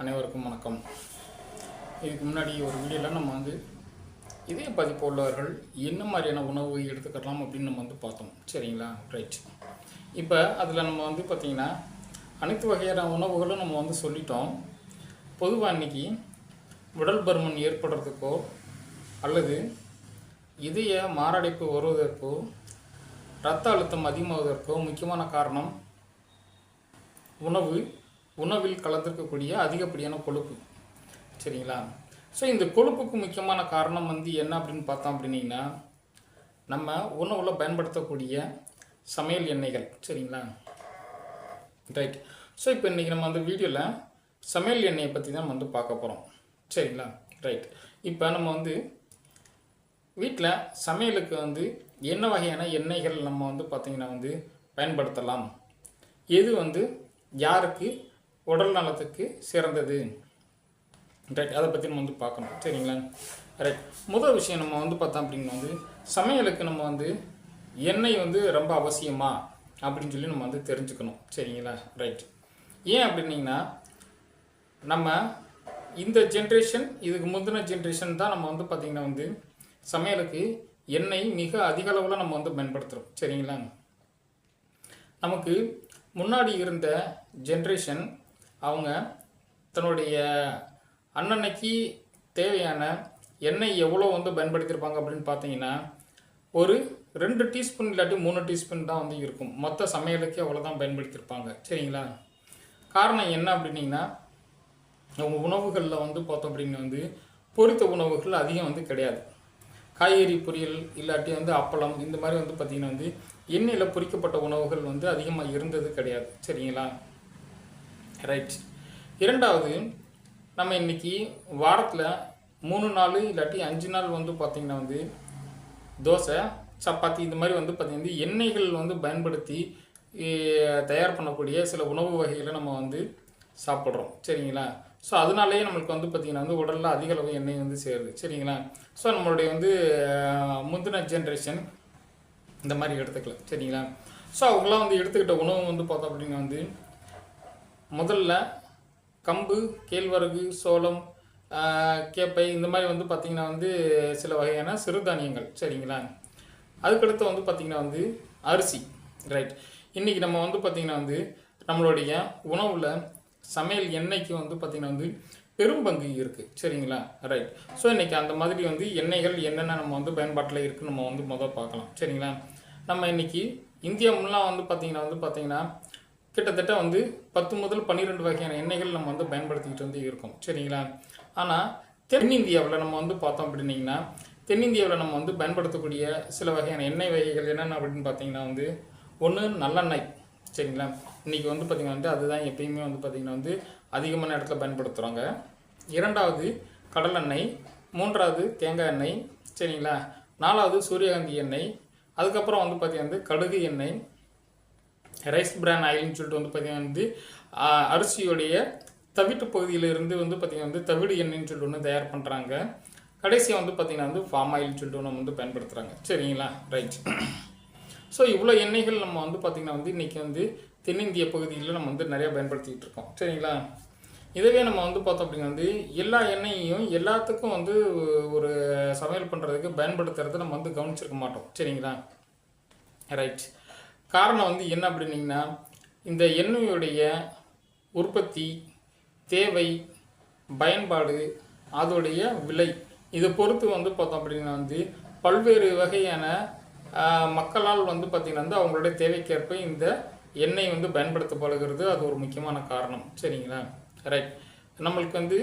அனைவருக்கும் வணக்கம். இதுக்கு முன்னாடி ஒரு வீடியோவில் நம்ம இதே பதிப்பு உள்ளவர்கள் என்ன மாதிரியான உணவு எடுத்துக்கலாம் அப்படின்னு நம்ம பார்த்தோம். சரிங்களா? ரைட். இப்போ அதில் நம்ம பார்த்திங்கன்னா அனைத்து வகையான உணவுகளும் நம்ம சொல்லிட்டோம். பொதுவாக இன்றைக்கி உடல் பருமன் ஏற்படுறதுக்கோ அல்லது இதய மாரடைப்பு வருவதற்கோ இரத்த அழுத்தம் அதிகமாவதற்கோ முக்கியமான காரணம் உணவில் கலந்துருக்கக்கூடிய அதிகப்படியான கொழுப்பு. சரிங்களா? ஸோ இந்த கொழுப்புக்கு முக்கியமான காரணம் என்ன அப்படின்னு பார்த்தோம் அப்படின்னீங்கன்னா நம்ம உணவில் பயன்படுத்தக்கூடிய சமையல் எண்ணெய்கள். சரிங்களா? ரைட். ஸோ இப்போ இன்றைக்கி நம்ம வீடியோவில் சமையல் எண்ணெயை பற்றி தான் நம்ம பார்க்க போகிறோம். சரிங்களா? ரைட். இப்போ நம்ம வீட்டில் சமையலுக்கு என்ன வகையான எண்ணெய்கள் நம்ம பார்த்திங்கன்னா பயன்படுத்தலாம், எது யாருக்கு உடல் நலத்துக்கு சிறந்தது, ரைட், அதை பற்றி நம்ம பார்க்கணும். சரிங்களா? ரைட். முதல் விஷயம் நம்ம பார்த்தோம் அப்படின்னா சமையலுக்கு நம்ம எண்ணெய் ரொம்ப அவசியமா அப்படின்னு சொல்லி நம்ம தெரிஞ்சுக்கணும். சரிங்களா? ரைட். ஏன் அப்படின்னீங்கன்னா நம்ம இந்த ஜென்ரேஷன் இதுக்கு முந்தின ஜென்ரேஷன் தான் நம்ம பார்த்திங்கன்னா சமையலுக்கு எண்ணெய் மிக அதிக அளவில் நம்ம பயன்படுத்துகிறோம். சரிங்களா? நமக்கு முன்னாடி இருந்த ஜென்ரேஷன் அவங்க தன்னுடைய அன்னன்னைக்கு தேவையான எண்ணெய் எவ்வளோ பயன்படுத்தியிருப்பாங்க அப்படின்னு பார்த்தீங்கன்னா ஒரு 2 டீஸ்பூன் இல்லாட்டி 3 டீஸ்பூன் தான் இருக்கும். மொத்த சமையலுக்கு அவ்வளோதான் பயன்படுத்தியிருப்பாங்க. சரிங்களா? காரணம் என்ன அப்படின்னீங்கன்னா அவங்க உணவுகளில் பார்த்தோம் அப்படின்னு பொரித்த உணவுகள் அதிகம் கிடையாது. காய்கறி பொரியல் இல்லாட்டி அப்பளம் இந்த மாதிரி பார்த்திங்கன்னா எண்ணெயில் பொரிக்கப்பட்ட உணவுகள் அதிகமாக இருந்தது கிடையாது. சரிங்களா? ரைட். இரண்டாவது, நம்ம இன்றைக்கி வாரத்தில் 3 நாள் இல்லாட்டி 5 நாள் பார்த்திங்கன்னா தோசை சப்பாத்தி இந்த மாதிரி பார்த்திங்கன்னா எண்ணெய்கள் பயன்படுத்தி தயார் பண்ணக்கூடிய சில உணவு வகைகளை நம்ம சாப்பிட்றோம். சரிங்களா? ஸோ அதனாலேயே நம்மளுக்கு பார்த்திங்கன்னா உடலில் அதிக அளவு எண்ணெய் சேருது. சரிங்களா? ஸோ நம்மளுடைய முந்தின ஜென்ரேஷன் இந்த மாதிரி எடுத்துக்கலாம். சரிங்களா? ஸோ அவங்களாம் எடுத்துக்கிட்ட உணவு பார்த்தோம் அப்படின்னா முதல்ல கம்பு, கேழ்வரகு, சோளம், கேப்பை இந்த மாதிரி பார்த்திங்கன்னா சில வகையான சிறுதானியங்கள். சரிங்களா? அதுக்கடுத்து பார்த்திங்கன்னா அரிசி. ரைட். இன்றைக்கி நம்ம பார்த்திங்கன்னா நம்மளுடைய உணவில் சமையல் எண்ணெய்க்கு பார்த்திங்கன்னா பெரும் பங்கு இருக்குது. சரிங்களா? ரைட். ஸோ இன்றைக்கி அந்த மாதிரி எண்ணெய்கள் என்னென்ன நம்ம பயன்பாட்டில் இருக்குன்னு நம்ம முதல் பார்க்கலாம். சரிங்களா? நம்ம இன்றைக்கி இந்தியா முன்னெலாம் பார்த்திங்கன்னா கிட்டத்தட்ட 10 முதல் 12 வகையான எண்ணெய்கள் நம்ம பயன்படுத்திக்கிட்டு இருக்கோம். சரிங்களா? ஆனால் தென்னிந்தியாவில் நம்ம பார்த்தோம் அப்படின்னிங்கன்னா தென்னிந்தியாவில் நம்ம பயன்படுத்தக்கூடிய சில வகையான எண்ணெய் வகைகள் என்னென்ன அப்படின்னு பார்த்தீங்கன்னா ஒன்று நல்லெண்ணெய். சரிங்களா? இன்றைக்கி பார்த்திங்கன்னா அதுதான் எப்பயுமே பார்த்திங்கன்னா அதிகமான இடத்துல பயன்படுத்துகிறாங்க. இரண்டாவது கடலெண்ணெய், மூன்றாவது தேங்காய் எண்ணெய். சரிங்களா? நாலாவது சூரியகாந்தி எண்ணெய். அதுக்கப்புறம் பார்த்திங்கன்னா கடுகு எண்ணெய், ரைஸ் பிரான் ஆயில்னு சொல்லிட்டு பார்த்திங்கன்னா அரிசியோடைய தவிட்டு பகுதியிலிருந்து பார்த்திங்கன்னா தவிடு எண்ணெய்னு சொல்லிட்டு ஒன்று தயார் பண்ணுறாங்க. கடைசியாக பார்த்திங்கன்னா ஃபார்ம் ஆயில்னு சொல்லிட்டு ஒன்று பயன்படுத்துகிறாங்க. சரிங்களா? ரைட். ஸோ இவ்வளோ எண்ணெய்கள் நம்ம பார்த்திங்கன்னா இன்றைக்கி தென்னிந்திய பகுதியில் நம்ம நிறையா பயன்படுத்திக்கிட்டு இருக்கோம். சரிங்களா? இதுவே நம்ம பார்த்தோம் அப்படின்னா எல்லா எண்ணெயையும் எல்லாத்துக்கும் ஒரு சமையல் பண்ணுறதுக்கு பயன்படுத்துறதை நம்ம கவனிச்சிருக்க மாட்டோம். சரிங்களா? ரைட். காரணம் என்ன அப்படின்னிங்கன்னா இந்த எண்ணெயுடைய உற்பத்தி, தேவை, பயன்பாடு, அதோடைய விலை இதை பொறுத்து பார்த்தோம் அப்படின்னா பல்வேறு வகையான மக்களால் பார்த்திங்கன்னா அவங்களுடைய தேவைக்கேற்ப இந்த எண்ணெய் பயன்படுத்தப்படுகிறது. அது ஒரு முக்கியமான காரணம். சரிங்களா? ரைட். நம்மளுக்கு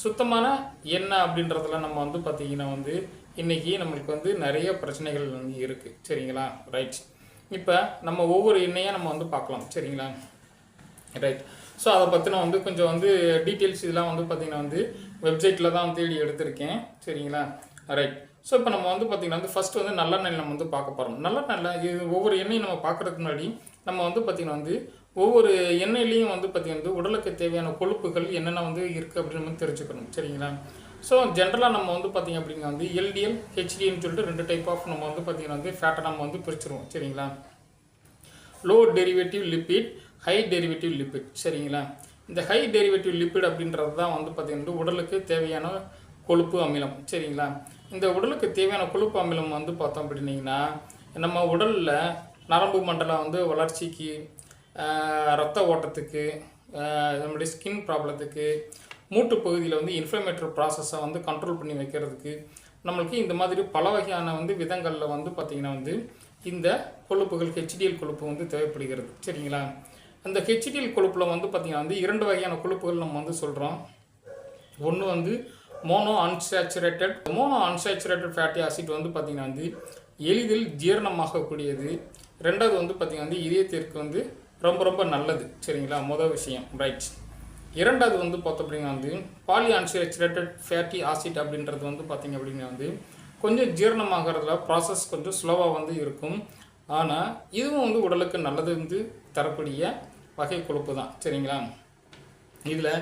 சுத்தமான எண்ணெய் அப்படின்றதுல நம்ம பார்த்திங்கன்னா இன்றைக்கி நம்மளுக்கு நிறைய பிரச்சனைகள் இருக்குது. சரிங்களா? ரைட். இப்போ நம்ம ஒவ்வொரு எண்ணெயாக நம்ம பார்க்கலாம். சரிங்களா? ரைட். ஸோ அதை பற்றின கொஞ்சம் டீட்டெயில்ஸ் இதெல்லாம் பார்த்திங்கன்னா வெப்சைட்டில் தான் தேடி எடுத்திருக்கேன். சரிங்களா? ரைட். ஸோ இப்போ நம்ம பார்த்திங்கன்னா ஃபஸ்ட்டு நல்லெண்ணெய் நம்ம பார்க்க போகிறோம். நல்லெண்ணெய் இது ஒவ்வொரு எண்ணெயும் நம்ம பார்க்குறதுக்கு முன்னாடி நம்ம பார்த்திங்கன்னா ஒவ்வொரு எண்ணெயிலையும் பார்த்திங்கன்னா உடலுக்கு தேவையான கொழுப்புகள் என்னென்ன இருக்குது அப்படின்னு தெரிஞ்சுக்கணும். சரிங்களா? ஸோ ஜென்ரலாக நம்ம பார்த்திங்க அப்படின்னா எல்டிஎல், ஹெச்டிஎல்னு சொல்லிட்டு 2 டைப் ஆஃப் நம்ம பார்த்திங்கன்னா ஃபேட்டை நம்ம பிரிச்சுருவோம். சரிங்களா? Low derivative lipid, high derivative lipid. சரிங்களா? இந்த ஹை டெரிவேட்டிவ் லிப்பிட் அப்படின்றது தான் வந்து பார்த்திங்கன்னா உடலுக்கு தேவையான கொழுப்பு அமிலம். சரிங்களா? இந்த உடலுக்கு தேவையான கொழுப்பு அமிலம் வந்து பார்த்தோம் அப்படின்னீங்கன்னா நம்ம உடலில் நரம்பு மண்டலம் வந்து வளர்ச்சிக்கு, ரத்த ஓட்டத்துக்கு, நம்மளுடைய ஸ்கின் ப்ராப்ளத்துக்கு, மூட்டு பகுதியில் வந்து இன்ஃப்ளமேட்டரி ப்ராசஸை வந்து கண்ட்ரோல் பண்ணி வைக்கிறதுக்கு நம்மளுக்கு இந்த மாதிரி பல வகையான வந்து விதங்களில் வந்து பார்த்திங்கன்னா வந்து இந்த கொழுப்புகள் ஹெச்டிஎல் கொழுப்பு வந்து தேவைப்படுகிறது. சரிங்களா? அந்த ஹெச்டிஎல் கொழுப்பில் வந்து பார்த்திங்கன்னா வந்து 2 வகையான கொழுப்புகள் நம்ம வந்து சொல்கிறோம். ஒன்று வந்து மோனோ அன்சாச்சுரேட்டட் ஃபேட்டி ஆசிட் வந்து பார்த்திங்கன்னா வந்து எளிதில் ஜீரணமாகக்கூடியது. ரெண்டாவது வந்து பார்த்திங்கன்னா வந்து இதயத்திற்கு வந்து ரொம்ப ரொம்ப நல்லது. சரிங்களா? முதல் விஷயம். ரைட். இரண்டாவது வந்து பார்த்தோம் அப்படின்னா வந்து பாலி அன்சாச்சுரேட்டட் ஃபேட்டி ஆசிட் அப்படின்றது வந்து பார்த்திங்க அப்படின்னா வந்து கொஞ்சம் ஜீரணமாகறதுல ப்ராசஸ் கொஞ்சம் ஸ்லோவாக வந்து இருக்கும். ஆனால் இதுவும் வந்து உடலுக்கு நல்லது வந்து தரக்கூடிய வகை கொழுப்பு தான். சரிங்களா? இதில்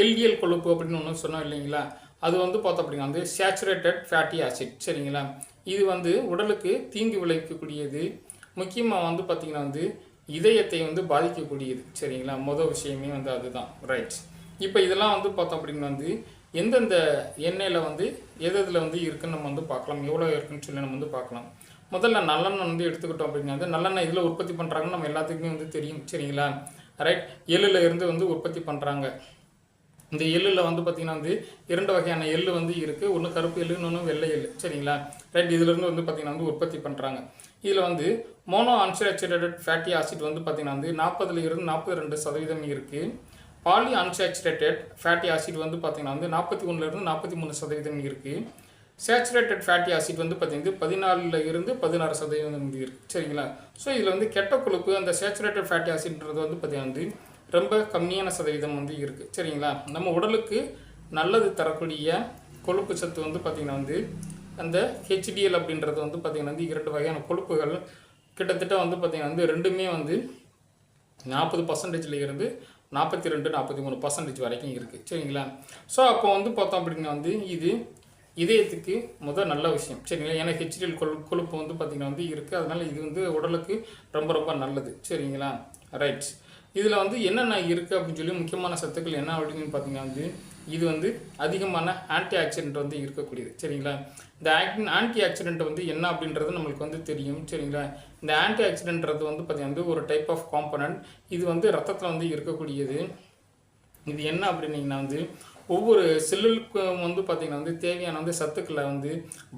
எல்டிஎல் கொழுப்பு அப்படின்னு ஒன்று சொன்னோம் இல்லைங்களா? அது வந்து பார்த்தோம் அப்படின்னா வந்து சேச்சுரேட்டட் ஃபேட்டி ஆசிட். சரிங்களா? இது வந்து உடலுக்கு தீங்கு விளைவிக்கக்கூடியது. முக்கியமாக வந்து பார்த்திங்கன்னா வந்து இதயத்தை வந்து பாதிக்கக்கூடியது. சரிங்களா? முதல் விஷயமே வந்து அதுதான். ரைட். இப்போ இதெல்லாம் வந்து பார்த்தோம் அப்படின்னா வந்து எந்தெந்த எண்ணெயில் வந்து எதில் வந்து இருக்குன்னு நம்ம வந்து பார்க்கலாம். எவ்வளோ இருக்குன்னு சொல்லி நம்ம வந்து பார்க்கலாம். முதல்ல நல்லெண்ணெய் வந்து எடுத்துக்கிட்டோம் அப்படின்னா வந்து நல்லெண்ணெய் இதில் உற்பத்தி பண்ணுறாங்கன்னு நம்ம எல்லாத்துக்குமே வந்து தெரியும். சரிங்களா? ரைட். எள்ளில் இருந்து வந்து உற்பத்தி பண்ணுறாங்க. இந்த எள்ளில் வந்து பார்த்திங்கன்னா வந்து 2 வகையான எள்ளு வந்து இருக்குது. ஒன்று கருப்பு எள்ளு, இன்னொன்று வெள்ளை எள்ளு. சரிங்களா? ரைட். இதிலிருந்து வந்து பார்த்திங்கன்னா வந்து உற்பத்தி பண்ணுறாங்க. இதில் வந்து மோனோ அன்சாச்சுரேட்டட் ஃபேட்டி ஆசிட் வந்து பார்த்திங்கன்னா வந்து 40% 42% இருக்குது. பாலி அன்சாச்சுரேட்டட் ஃபேட்டி ஆசிட் வந்து பார்த்திங்கன்னா வந்து 41% 43% இருக்குது. சேச்சுரேட்டட் ஃபேட்டி ஆசிட் வந்து பார்த்திங்கன்னா 14% 16% இருக்குது. சரிங்களா? ஸோ இதில் வந்து கெட்ட கொழுப்பு அந்த சேச்சுரேட்டட் ஃபேட்டி ஆசிட்ன்றது வந்து பார்த்திங்கன்னா வந்து ரொம்ப கம்மியான சதவீதம் வந்து இருக்குது. சரிங்களா? நம்ம உடலுக்கு நல்லது தரக்கூடிய கொழுப்பு சத்து வந்து பார்த்திங்கன்னா வந்து அந்த ஹெச்டிஎல் அப்படின்றது வந்து பார்த்திங்கன்னா வந்து 2 வகையான கொழுப்புகள் கிட்டத்தட்ட வந்து பார்த்திங்கன்னா வந்து ரெண்டுமே வந்து 40% இருந்து 42-43% வரைக்கும் இருக்குது. சரிங்களா? ஸோ அப்போ வந்து பார்த்தோம் அப்படின்னா வந்து இது இதயத்துக்கு நல்ல விஷயம். சரிங்களா? ஏன்னா ஹெச்டிஎல் கொழுப்பு வந்து பார்த்திங்கன்னா வந்து இருக்குது. அதனால் இது வந்து உடலுக்கு ரொம்ப ரொம்ப நல்லது. சரிங்களா? ரைட். இதில் வந்து என்னென்ன இருக்குது அப்படின்னு சொல்லி முக்கியமான சத்துக்கள் என்ன அப்படின்னு பார்த்தீங்கன்னா வந்து இது வந்து அதிகமான ஆன்டி ஆக்சிடென்ட் வந்து இருக்கக்கூடியது. சரிங்களா? இந்த ஆன்டி ஆக்சிடென்ட் வந்து என்ன அப்படின்றது நம்மளுக்கு வந்து தெரியும். சரிங்களா? இந்த ஆன்டி ஆக்சிடென்ட்றது வந்து பார்த்திங்கன்னா ஒரு டைப் ஆஃப் காம்பனண்ட். இது வந்து ரத்தத்தில் வந்து இருக்கக்கூடியது. இது என்ன அப்படின்னீங்கன்னா வந்து ஒவ்வொரு செல்லுக்கும் வந்து பார்த்திங்கன்னா வந்து தேவையான வந்து சத்துக்களை வந்து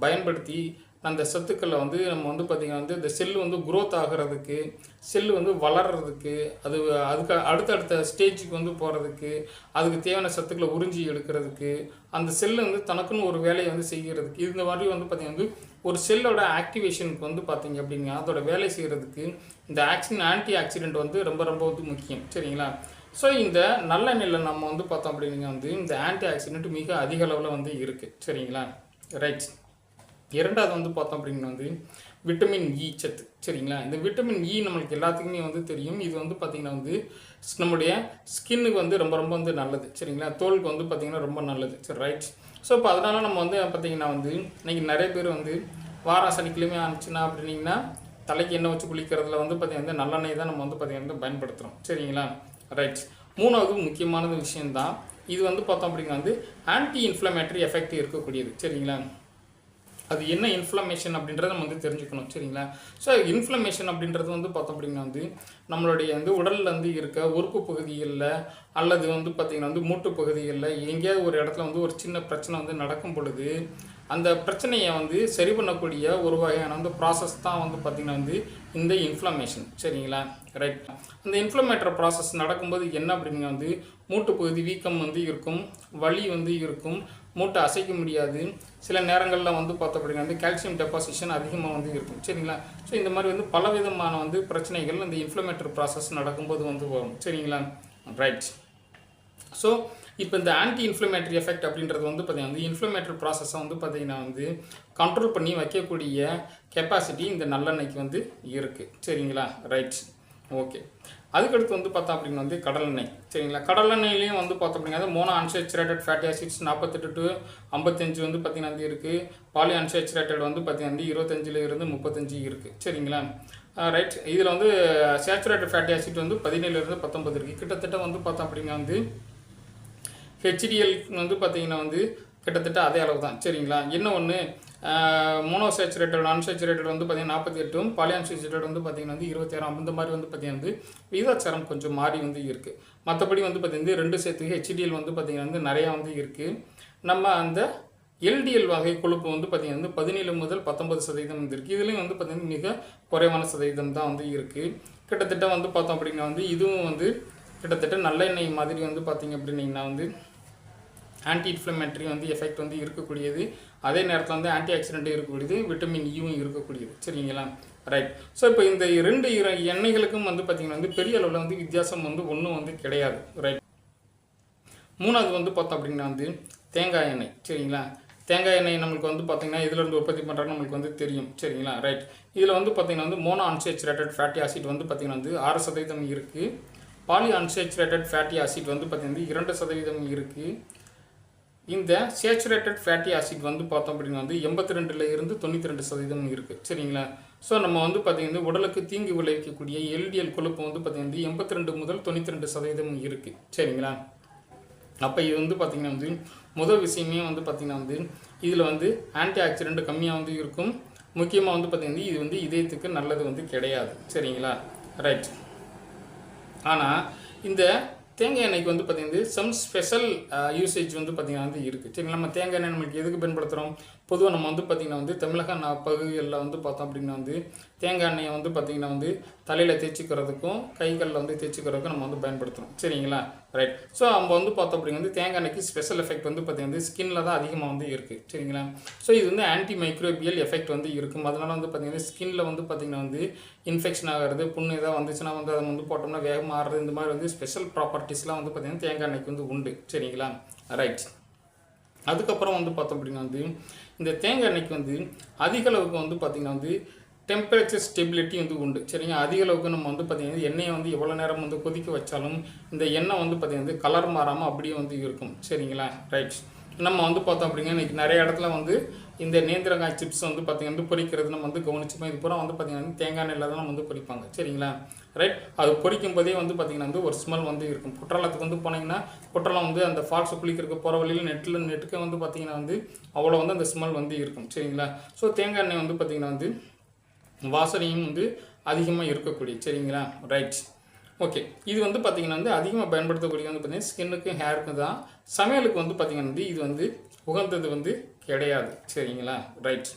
பயன்படுத்தி அந்த சத்துக்களை வந்து நம்ம வந்து பார்த்திங்கன்னா வந்து இந்த செல்லு வந்து குரோத் ஆகிறதுக்கு, செல்லு வந்து வளர்கிறதுக்கு, அதுக்கு அடுத்தடுத்த ஸ்டேஜுக்கு வந்து போகிறதுக்கு, அதுக்கு தேவையான சத்துக்களை உறிஞ்சி எடுக்கிறதுக்கு, அந்த செல்லு வந்து தனக்குன்னு ஒரு வேலையை வந்து செய்கிறதுக்கு, இந்த மாதிரி வந்து பார்த்திங்கன்னா வந்து ஒரு செல்லோட ஆக்டிவேஷனுக்கு வந்து பார்த்திங்க அப்படிங்க அதோட வேலை செய்கிறதுக்கு இந்த ஆன்டி ஆக்சிடென்ட் வந்து ரொம்ப ரொம்ப வந்து முக்கியம். சரிங்களா? ஸோ இந்த நல்லெண்ணெயில் நம்ம வந்து பார்த்தோம் அப்படின்னா வந்து இந்த ஆன்டி ஆக்சிடென்ட் மிக அதிக அளவில் வந்து இருக்குது. சரிங்களா? ரைட். இரண்டாவது வந்து பார்த்தோம் அப்படின்னா வந்து விட்டமின் இ சத்து. சரிங்களா? இந்த விட்டமின் இ நம்மளுக்கு எல்லாத்துக்குமே வந்து தெரியும். இது வந்து பார்த்திங்கன்னா வந்து நம்முடைய ஸ்கின்னுக்கு வந்து ரொம்ப ரொம்ப வந்து நல்லது. சரிங்களா? தோலுக்கு வந்து பார்த்திங்கன்னா ரொம்ப நல்லது. சரி. ரைட். ஸோ இப்போ அதனால் நம்ம வந்து பார்த்திங்கன்னா வந்து இன்றைக்கி நிறைய பேர் வந்து வாரம் சனிக்கிழமை ஆனிச்சுன்னா அப்படின்னிங்கன்னா தலைக்கு எண்ணெய் வச்சு குளிக்கிறதுல வந்து பார்த்திங்கன்னா நல்லெண்ணெய் தான் நம்ம வந்து பார்த்திங்கன்னா பயன்படுத்துகிறோம். சரிங்களா? ரைட். மூணாவது முக்கியமானது விஷயந்தான். இது வந்து பார்த்தோம் அப்படின்னா வந்து ஆன்டி இன்ஃப்ளமேட்டரி எஃபெக்ட் இருக்கக்கூடியது. சரிங்களா? அது என்ன இன்ஃப்ளமேஷன் அப்படின்றத நம்ம வந்து தெரிஞ்சுக்கணும். சரிங்களா? ஸோ இன்ஃப்ளமேஷன் அப்படின்றது வந்து பார்த்தோம் அப்படின்னா வந்து நம்மளுடைய வந்து உடலில் வந்து இருக்க உறுப்பு பகுதிகளில் அல்லது வந்து பார்த்திங்கன்னா வந்து மூட்டு பகுதிகளில் எங்கேயாவது ஒரு இடத்துல வந்து ஒரு சின்ன பிரச்சனை வந்து நடக்கும் பொழுது அந்த பிரச்சனையை வந்து சரி பண்ணக்கூடிய ஒரு வகையான வந்து ப்ராசஸ் தான் வந்து பார்த்திங்கன்னா வந்து இந்த இன்ஃப்ளமேஷன். சரிங்களா? ரைட். அந்த இன்ஃப்ளமேட்டரி ப்ராசஸ் நடக்கும்போது என்ன அப்படின்னா வந்து மூட்டு பகுதி வீக்கம் வந்து இருக்கும், வலி வந்து இருக்கும், மூட்டை அசைக்க முடியாது, சில நேரங்களில் வந்து பார்த்தோம் அப்படின்னா வந்து கால்சியம் டெபாசிஷன் அதிகமாக வந்து இருக்கும். சரிங்களா? ஸோ இந்த மாதிரி வந்து பலவிதமான வந்து பிரச்சனைகள் இந்த இன்ஃப்ளமேட்டரி ப்ராசஸ் நடக்கும்போது வந்து வரும். சரிங்களா? ரைட். ஸோ இப்போ இந்த ஆன்டி இன்ஃப்ளமேட்டரி எஃபெக்ட் அப்படின்றது வந்து பார்த்திங்கன்னா வந்து இன்ஃப்ளமேட்டரி ப்ராசஸை வந்து பார்த்திங்கன்னா வந்து கண்ட்ரோல் பண்ணி வைக்கக்கூடிய கெப்பாசிட்டி இந்த நல்லெண்ணெய்க்கு வந்து இருக்குது. சரிங்களா? ரைட். ஓகே. அதுக்கடுத்து வந்து பார்த்தோம் அப்படின்னா வந்து கடலெண்ணெய். சரிங்களா? கடலெண்ணெயிலையும் வந்து பார்த்தோம் அப்படின்னா mono unsaturated fatty acids 48 to 55 வந்து பார்த்திங்கன்னா வந்து இருக்குது. பாலி அன்சாச்சுரேட்டட் வந்து பார்த்திங்கன்னா 25 to 35 இருக்குது. சரிங்களா? ரைட். இதில் வந்து சேச்சுரேட்டட் ஃபேட்டி ஆசிட் வந்து 17 - 19 இருக்குது. கிட்டத்தட்ட வந்து பார்த்தோம் அப்படின்னா வந்து ஹெச்டிஎல் வந்து பார்த்திங்கன்னா வந்து கிட்டத்தட்ட அதே அளவு தான். சரிங்களா? என்ன ஒன்று, மோனோசேச்சுரேட்டட் அன்சேச்சுரேட்டட் வந்து பார்த்திங்கன்னா 48, பாலிஅன்சேச்சுரேட்டட் வந்து பார்த்திங்கன்னா வந்து 26. இந்த மாதிரி வந்து பார்த்திங்கன்னா வந்து விகிதாச்சாரம் கொஞ்சம் மாறி வந்து இருக்குது. மற்றபடி வந்து பார்த்திங்கன்னா 2 சேர்த்து ஹெச்டிஎல் வந்து பார்த்திங்கன்னா வந்து நிறையா வந்து இருக்குது. நம்ம அந்த எல்டிஎல் வகை கொழுப்பு வந்து பார்த்திங்கன்னா வந்து 17 முதல் 19% வந்து இருக்குது. இதுலேயும் வந்து பார்த்திங்கன்னா மிக குறைவான சதவீதம் தான் வந்து இருக்குது. கிட்டத்தட்ட வந்து பார்த்தோம் அப்படின்னா வந்து இதுவும் வந்து கிட்டத்தட்ட நல்லெண்ணெய் மாதிரி வந்து பார்த்திங்க அப்படின்னா வந்து ஆன்டி இன்ஃப்ளமேட்டரி வந்து எஃபெக்ட் வந்து இருக்கக்கூடியது. அதே நேரத்தில் வந்து ஆன்டி ஆக்சிடென்ட் இருக்கக்கூடியது, விட்டமின் ஈவும் இருக்கக்கூடியது. சரிங்களா? ரைட். ஸோ இப்போ இந்த 2 எண்ணெய்களுக்கும் வந்து பார்த்திங்கன்னா வந்து பெரிய அளவில் வந்து வித்தியாசம் வந்து ஒன்றும் வந்து கிடையாது. ரைட். மூணாவது வந்து பார்த்தோம் அப்படின்னா வந்து தேங்காய் எண்ணெய். சரிங்களா? தேங்காய் எண்ணெய் நம்மளுக்கு வந்து பார்த்திங்கன்னா இதிலிருந்து உற்பத்தி பண்ணுறாங்க நம்மளுக்கு வந்து தெரியும். சரிங்களா? ரைட். இதில் வந்து பார்த்திங்கன்னா வந்து மோனோ அன்சேச்சுரேட்டட் ஃபேட்டி ஆசிட் வந்து பார்த்திங்கன்னா வந்து 6% இருக்குது. பாலி அன்சேச்சுரேட்டட் ஃபேட்டி ஆசிட் வந்து பார்த்திங்கன்னா 2% இருக்குது. இந்த சேச்சுரேட்டட் ஃபேட்டி ஆசிட் வந்து பார்த்தோம் அப்படின்னா வந்து 82 - 92% இருக்குது. சரிங்களா? ஸோ நம்ம வந்து பார்த்திங்கன்னா உடலுக்கு தீங்கு விளைவிக்கக்கூடிய எல்டிஎல் கொழுப்பு வந்து பார்த்திங்கன்னா 82 முதல் 92% இருக்குது. சரிங்களா? அப்போ இது வந்து பார்த்திங்கன்னா வந்து முதல் விஷயமே வந்து பார்த்திங்கன்னா வந்து இதில் வந்து ஆன்டி ஆக்சிடென்ட் கம்மியாக வந்து இருக்கும். முக்கியமாக வந்து பார்த்திங்கன்னா இது வந்து இதயத்துக்கு நல்லது வந்து கிடையாது. சரிங்களா? ரைட். ஆனால் இந்த தேங்காய் எண்ணெய்க்கு வந்து பார்த்திங்கன்னா சம் ஸ்பெஷல் யூசேஜ் வந்து பார்த்திங்கன்னா வந்து இருக்குது. சரிங்களா? நம்ம தேங்காய் எண்ணெய் நம்மளுக்கு எதுக்கு பயன்படுத்துகிறோம்? பொதுவாக நம்ம வந்து பார்த்திங்கன்னா வந்து தமிழக பகுதிகளில் வந்து பார்த்தோம் அப்படின்னா வந்து தேங்காய் எண்ணெயை வந்து பார்த்திங்கன்னா வந்து தலையில் தேய்ச்சிக்கிறதுக்கும் கைகளில் வந்து தேய்ச்சிக்கிறதுக்கும் நம்ம வந்து பயன்படுத்துகிறோம். சரிங்களா? ரைட். ஸோ நம்ம வந்து பார்த்தோம் அப்படின்னா வந்து தேங்காய் எண்ணெய்க்கு ஸ்பெஷல் எஃபெக்ட் வந்து பார்த்திங்கன்னா ஸ்கின்னில் தான் அதிகமாக வந்து இருக்குது. சரிங்களா? ஸோ இது வந்து ஆன்டி மைக்ரோபியல் எஃபெக்ட் வந்து இருக்கும். அதனால் வந்து பார்த்திங்கன்னா ஸ்கின்னில் வந்து பார்த்திங்கன்னா வந்து இன்ஃபெக்ஷன் ஆகிறது, புண்ணு ஏதாவது வந்துச்சுன்னா வந்து அதை வந்து போட்டோம்னா வேகமாக ஆடுறது, இந்த மாதிரி வந்து ஸ்பெஷல் ப்ராப்பர்ட்டிஸ்லாம் வந்து பார்த்திங்கன்னா தேங்காய் எண்ணெய்க்கு வந்து உண்டு. சரிங்களா? ரைட். அதுக்கப்புறம் வந்து பார்த்தோம் அப்படின்னா வந்து இந்த தேங்காய் எண்ணெய்க்கு வந்து அதிக அளவுக்கு வந்து பார்த்திங்கன்னா வந்து டெம்பரேச்சர் ஸ்டெபிலிட்டி வந்து உண்டு. சரிங்க? அதிக அளவுக்கு நம்ம வந்து பார்த்திங்கன்னா எண்ணெயை வந்து எவ்வளோ நேரம் வந்து கொதிக்க வச்சாலும் இந்த எண்ணெய் வந்து பார்த்திங்கன்னா கலர் மாறாமல் அப்படியே வந்து இருக்கும். சரிங்களா? ரைட். நம்ம வந்து பார்த்தோம் அப்படின்னா இன்றைக்கி நிறைய இடத்துல வந்து இந்த நேந்திரங்காய் சிப்ஸ் வந்து பார்த்திங்கன்னா பொரிக்கிறது நம்ம வந்து கவனிச்சுப்போம். இது பூரா வந்து பார்த்திங்கன்னா தேங்காய் எண்ணெயில் தான் வந்து பொரிப்பாங்க. சரிங்களா? ரைட். அது பொரிக்கும் போதே வந்து பார்த்திங்கன்னா வந்து ஒரு ஸ்மெல் வந்து இருக்கும். குற்றாலத்துக்கு வந்து போனீங்கன்னா குற்றாலம் வந்து அந்த ஃபால்ஸ் குளிக்கிறதுக்கு போகிற வழியில் நெட்டுக்கு வந்து பார்த்திங்கன்னா வந்து அவ்வளோ வந்து அந்த ஸ்மெல் வந்து இருக்கும். சரிங்களா? ஸோ தேங்காய் எண்ணெய் வந்து பார்த்திங்கன்னா வந்து வாசனையும் வந்து அதிகமாக இருக்கக்கூடிய. சரிங்களா? ரைட். ஓகே. இது வந்து பார்த்திங்கன்னா வந்து அதிகமாக பயன்படுத்தக்கூடிய வந்து பார்த்திங்கன்னா ஸ்கின்னுக்கு ஹேருக்கு தான். சமையலுக்கு வந்து பார்த்திங்கன்னா வந்து இது வந்து உகந்தது வந்து கிடையாது. சரிங்களா? ரைட்.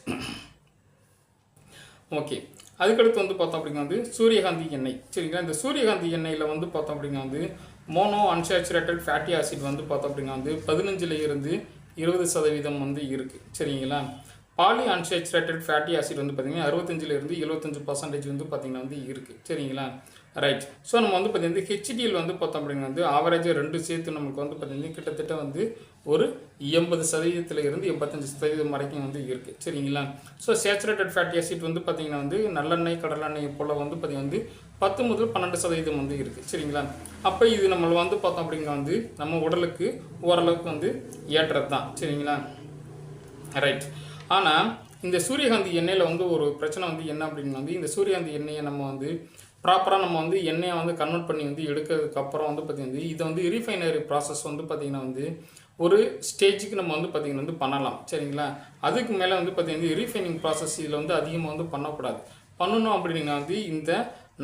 ஓகே. அதுக்கடுத்து வந்து பார்த்தோம் அப்படின்னா வந்து சூரியகாந்தி எண்ணெய். சரிங்களா? இந்த சூரியகாந்தி எண்ணெயில் வந்து பார்த்தோம் அப்படின்னா வந்து மோனோ அன்சேச்சுரேட்டட் ஃபேட்டி ஆசிட் வந்து பார்த்தோம் அப்படின்னா வந்து 15 - 20% வந்து இருக்குது. சரிங்களா? பாலி அன்சேச்சுரேட்டட் ஃபேட்டி ஆசிட் வந்து பார்த்திங்கன்னா 65 - 75% வந்து பார்த்திங்கன்னா வந்து இருக்குது. சரிங்களா? ரைட். ஸோ நம்ம வந்து பார்த்திங்கன்னா ஹெச்டிஎல் வந்து பார்த்தோம் அப்படின்னா வந்து ஆவரேஜாக 2 சேர்த்து நமக்கு வந்து பார்த்திங்கன்னா கிட்டத்தட்ட வந்து ஒரு 80% 85% வரைக்கும் வந்து இருக்குது. சரிங்களா? ஸோ சேச்சுரேட்டட் ஃபேட்டி ஆசிட் வந்து பார்த்திங்கன்னா வந்து நல்லெண்ணெய் கடலெண்ணெய் போல் வந்து பார்த்திங்கன்னா வந்து 10 முதல் 12% வந்து இருக்குது. சரிங்களா? அப்போ இது நம்மளை வந்து பார்த்தோம் அப்படின்னா வந்து நம்ம உடலுக்கு ஓரளவுக்கு வந்து ஏற்றது தான். சரிங்களா? ரைட். ஆனால் இந்த சூரியகாந்தி எண்ணெயில் வந்து ஒரு பிரச்சனை வந்து என்ன அப்படின்னா வந்து இந்த சூரியகாந்தி எண்ணெயை நம்ம வந்து ப்ராப்பராக நம்ம வந்து எண்ணெயை வந்து கன்வெர்ட் பண்ணி வந்து எடுக்கிறதுக்கப்புறம் வந்து பார்த்திங்கன்னா இது வந்து ரீஃபைனரி ப்ராசஸ் வந்து பார்த்திங்கன்னா வந்து ஒரு ஸ்டேஜுக்கு நம்ம வந்து பார்த்திங்கன்னா வந்து பண்ணலாம். சரிங்களா? அதுக்கு மேலே வந்து பார்த்திங்கன்னா ரீஃபைனிங் ப்ராசஸ் இதில் வந்து அதிகமாக வந்து பண்ணக்கூடாது. பண்ணணும் அப்படின்னா வந்து இந்த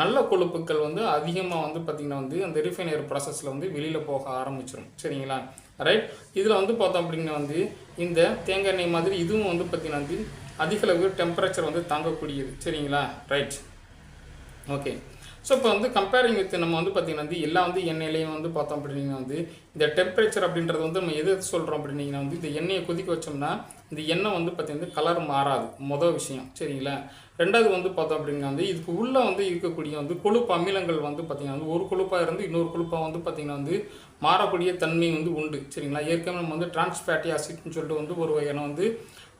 நல்ல கொழுப்புக்கள் வந்து அதிகமாக வந்து பார்த்திங்கன்னா வந்து அந்த ரீஃபைனரி ப்ராசஸில் வந்து வெளியில் போக ஆரம்பிச்சிடும். சரிங்களா? ரைட். இதில் வந்து பார்த்தோம் அப்படின்னா வந்து இந்த தேங்காய் எண்ணெய் மாதிரி இதுவும் வந்து பார்த்திங்கன்னா வந்து அதிக அளவு டெம்பரேச்சர் வந்து தாங்கக்கூடியது. சரிங்களா? ரைட். ஓகே. ஸோ இப்போ வந்து கம்பேரிங் வித் நம்ம வந்து பார்த்திங்கன்னா வந்து எல்லா வந்து எண்ணெயிலையும் வந்து பார்த்தோம் அப்படின்னா வந்து இந்த டெம்பரேச்சர் அப்படின்றது வந்து நம்ம எது சொல்கிறோம் அப்படின்னா வந்து இந்த எண்ணெயை கொதிக்க வச்சோம்னா இந்த எண்ணெய் வந்து பார்த்திங்கன்னா கலர் மாறாது. மொதல் விஷயம். சரிங்களா? ரெண்டாவது வந்து பார்த்தோம் அப்படின்னா வந்து இதுக்கு உள்ளே வந்து இருக்கக்கூடிய வந்து கொழுப்பு அமிலங்கள் வந்து பார்த்திங்கன்னா வந்து ஒரு கொழுப்பாக இருந்து இன்னொரு கொழுப்பாக வந்து பார்த்திங்கன்னா வந்து மாறக்கூடிய தன்மை வந்து உண்டு. சரிங்களா? ஏற்கனவே நம்ம வந்து டிரான்ஸ் ஃபேட்டி ஆசிட்னு சொல்லிட்டு வந்து ஒரு வகையான வந்து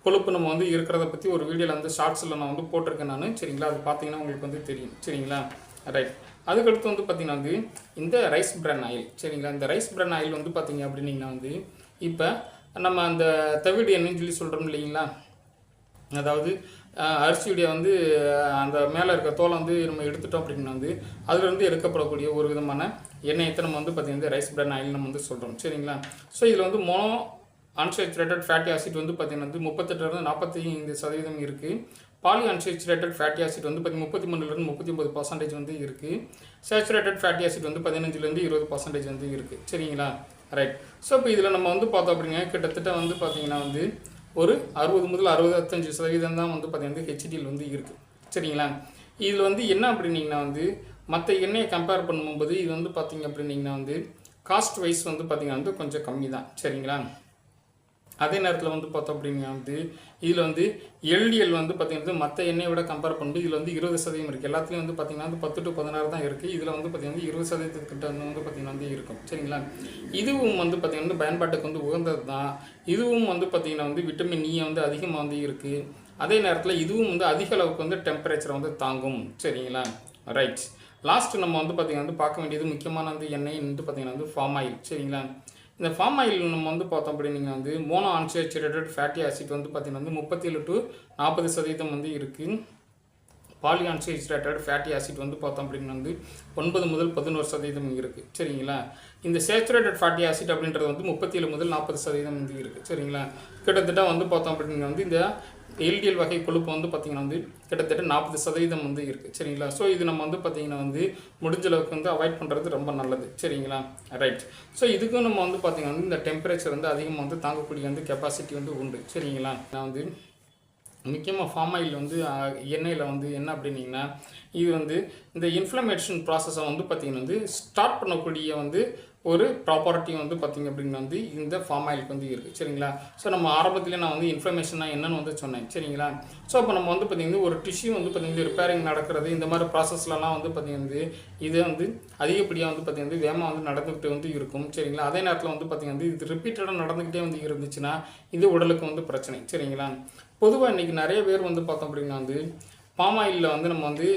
கொழுப்பு நம்ம வந்து இருக்கிறத பற்றி ஒரு வீடியோவில் வந்து ஷார்ட்ஸில் நான் வந்து போட்டிருக்கேன் நான். சரிங்களா? அது பார்த்தீங்கன்னா உங்களுக்கு வந்து தெரியும். சரிங்களா? ரைட். அதுக்கடுத்து வந்து பார்த்திங்கன்னா வந்து இந்த ரைஸ் பிரான் ஆயில். சரிங்களா? இந்த ரைஸ் பிரான் ஆயில் வந்து பார்த்திங்க அப்படின்னிங்கன்னா வந்து இப்போ நம்ம அந்த தவிடு எண்ணெய்னு சொல்லி சொல்கிறோம் இல்லைங்களா? அதாவது அரிசியுடைய வந்து அந்த மேலே இருக்க தோலை வந்து நம்ம எடுத்துட்டோம் அப்படின்னா வந்து அதுலேருந்து எடுக்கப்படக்கூடிய ஒரு விதமான எண்ணெயத்தை நம்ம வந்து பார்த்திங்கன்னா ரைஸ் பிரான் ஆயில் நம்ம வந்து சொல்கிறோம். சரிங்களா? ஸோ இதில் வந்து மோனோ அன்சேச்சுரேட்டட் ஃபேட்டி ஆசிட் வந்து பார்த்திங்கன்னா வந்து 38-45% இருக்குது. பாலி அன்சேச்சுரேட்டட் ஃபேட்டி ஆசிட் வந்து 33-39% வந்து இருக்குது. சேச்சுரேட்டட் ஃபேட்டி ஆசிட் வந்து 15-20% வந்து இருக்குது. சரிங்களா? ரைட். ஸோ இப்போ இதில் நம்ம வந்து பார்த்தோம் அப்படிங்க கிட்டத்தட்ட வந்து பார்த்திங்கன்னா வந்து ஒரு 60-65% தான் வந்து பார்த்திங்கன்னா ஹெச்டிஎல் வந்து இருக்குது. சரிங்களா? இதில் வந்து என்ன அப்படின்னீங்கன்னா வந்து மற்ற எண்ணெயை கம்பேர் பண்ணும்போது இது வந்து பார்த்திங்க அப்படின்னீங்கன்னா வந்து காஸ்ட் வைஸ் வந்து பார்த்திங்கன்னா வந்து கொஞ்சம் கம்மி தான். சரிங்களா? அதே நேரத்தில் வந்து பார்த்தோம் அப்படின்னா வந்து இதில் வந்து எல்டிஎல் வந்து பார்த்திங்கன்னா மற்ற எண்ணெயை விட கம்பேர் பண்ணும்போது இதில் வந்து 20% இருக்குது. எல்லாத்துலேயும் வந்து பார்த்திங்கன்னா வந்து 10-16 தான் இருக்குது. இதில் வந்து பார்த்திங்கன்னா 20% கிட்ட வந்து பார்த்திங்கன்னா வந்து இருக்கும். சரிங்களா? இதுவும் வந்து பார்த்திங்கன்னா பயன்பாட்டுக்கு வந்து உகந்தது தான். இதுவும் வந்து பார்த்திங்கன்னா வந்து விட்டமின் இ வந்து அதிகமாக வந்து இருக்குது. அதே நேரத்தில் இதுவும் வந்து அதிக அளவுக்கு வந்து டெம்பரேச்சரை வந்து தாங்கும். சரிங்களா? ரைட். லாஸ்ட்டு நம்ம வந்து பார்த்திங்கன்னா வந்து பார்க்க வேண்டியது முக்கியமான வந்து எண்ணெய் வந்து பார்த்திங்கன்னா வந்து ஃபார்ம் ஆயில். சரிங்களா? இந்த ஃபார்ம் ஆயில் நம்ம வந்து பார்த்தோம் அப்படின்னா வந்து மோனோ அன்சேச்சுரேட்டட் ஃபேட்டி ஆசிட் வந்து பார்த்திங்கன்னா வந்து 37-40% வந்து இருக்குது. பாலி அன்சேச்சுரேட்டட் ஃபேட்டி ஆசிட் வந்து பார்த்தோம் அப்படின்னா வந்து 9-11% இருக்குது. சரிங்களா? இந்த சேச்சுரேட்டட் ஃபேட்டி ஆசிட் அப்படின்றது வந்து 37-40% வந்து இருக்குது. சரிங்களா? கிட்டத்தட்ட வந்து பார்த்தோம் அப்படின்னா வந்து இந்த எல்டிஎல் வகை கொழுப்பு வந்து பார்த்திங்கன்னா வந்து கிட்டத்தட்ட 40% வந்து இருக்குது. சரிங்களா? ஸோ இது நம்ம வந்து பார்த்திங்கன்னா வந்து முடிஞ்ச அளவுக்கு வந்து அவாய்ட் பண்ணுறது ரொம்ப நல்லது. சரிங்களா? ரைட். ஸோ இதுக்கும் நம்ம வந்து பார்த்திங்கன்னா வந்து இந்த டெம்பரேச்சர் வந்து அதிகமாக வந்து தாங்கக்கூடிய வந்து கெப்பாசிட்டி வந்து உண்டு. சரிங்களா? நான் வந்து முக்கியமாக ஃபார்ம் ஆயில் வந்து எண்ணெயில் வந்து என்ன அப்படின்னீங்கன்னா இது வந்து இந்த இன்ஃப்ளமேஷன் ப்ராசஸை வந்து பார்த்திங்கன்னா வந்து ஸ்டார்ட் பண்ணக்கூடிய வந்து ஒரு ப்ராப்பர்ட்டி வந்து பார்த்திங்க அப்படின்னா வந்து இந்த ஃபார்ம் ஆயிலுக்கு வந்து இருக்குது. சரிங்களா? ஸோ நம்ம ஆரம்பத்திலே நான் வந்து இன்ஃப்ளமேஷனா என்னன்னு வந்து சொன்னேன். சரிங்களா? ஸோ அப்போ நம்ம வந்து பார்த்திங்கன்னா ஒரு டிஷ்யூ வந்து பார்த்திங்கன்னா ரிப்பேரிங் நடக்கிறது இந்த மாதிரி ப்ராசஸ்லலாம் வந்து பார்த்திங்கன்னா இது வந்து அதிகப்படியாக வந்து பார்த்திங்கன்னா வேகமாக வந்து நடந்துக்கிட்டு வந்து இருக்கும். சரிங்களா? அதே நேரத்தில் வந்து பார்த்திங்கன்னா இது ரிப்பீட்டடாக நடந்துக்கிட்டே வந்து இருந்துச்சுன்னா இது உடலுக்கு வந்து பிரச்சனை. சரிங்களா? பொதுவாக இன்றைக்கி நிறைய பேர் வந்து பார்த்தோம் அப்படின்னா வந்து பாம் ஆயிலில் வந்து நம்ம வந்து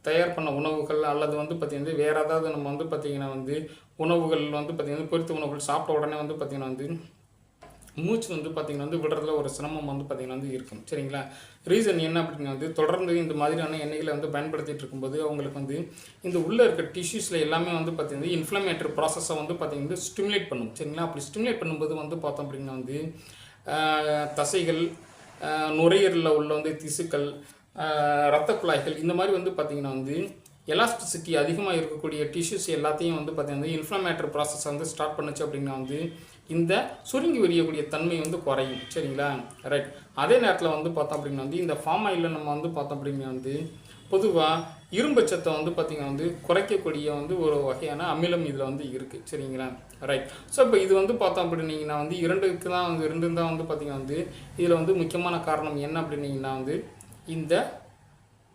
தயார் பண்ண உணவுகள் அல்லது வந்து பார்த்திங்கன்னா வேறு ஏதாவது நம்ம வந்து பார்த்திங்கன்னா வந்து உணவுகள் வந்து பார்த்திங்கன்னா பொரித்த உணவுகள் சாப்பிட்ட உடனே வந்து பார்த்திங்கன்னா வந்து மூச்சு வந்து பார்த்திங்கன்னா வந்து விடுறதுல ஒரு சிரமம் வந்து பார்த்திங்கன்னா வந்து இருக்கும். சரிங்களா? ரீசன் என்ன அப்படின்னா வந்து தொடர்ந்து இந்த மாதிரியான எண்ணெய்களை வந்து பயன்படுத்திகிட்டு இருக்கும்போது அவங்களுக்கு வந்து இந்த உள்ளே இருக்க டிஷ்யூஸில் எல்லாமே வந்து பார்த்திங்கன்னா இன்ஃப்ளமேட்டரி ப்ராசஸை வந்து பார்த்திங்கன்னா ஸ்டிமுலேட் பண்ணும். சரிங்களா? அப்படி ஸ்டிமுலேட் பண்ணும்போது வந்து பார்த்தோம் அப்படின்னா வந்து தசைகள், நுரையீரலில் உள்ள வந்து திசுக்கள், இரத்த குழாய்கள் இந்த மாதிரி வந்து பார்த்திங்கன்னா வந்து எலாஸ்டிசிட்டி அதிகமாக இருக்கக்கூடிய டிஷ்யூஸ் எல்லாத்தையும் வந்து பார்த்திங்கன்னா இன்ஃப்ளமேட்டரி ப்ராசஸ் வந்து ஸ்டார்ட் பண்ணுச்சு அப்படின்னா வந்து இந்த சுருங்கி விரியக்கூடிய தன்மை வந்து குறையும். சரிங்களா? ரைட். அதே நேரத்தில் வந்து பார்த்தோம் அப்படின்னா வந்து இந்த ஃபார்ம் ஆயிலில் நம்ம வந்து பார்த்தோம் அப்படின்னா வந்து பொதுவாக இரும்பச்சத்தை வந்து பார்த்திங்கன்னா வந்து குறைக்கக்கூடிய வந்து ஒரு வகையான அமிலம் இதில் வந்து இருக்குது. சரிங்களா? ரைட். ஸோ இப்போ இது வந்து பார்த்தோம் அப்படின்னீங்கன்னா வந்து இரண்டுக்கு தான் வந்து ரெண்டு தான் வந்து பார்த்திங்கன்னா வந்து இதில் வந்து முக்கியமான காரணம் என்ன அப்படின்னீங்கன்னா வந்து இந்த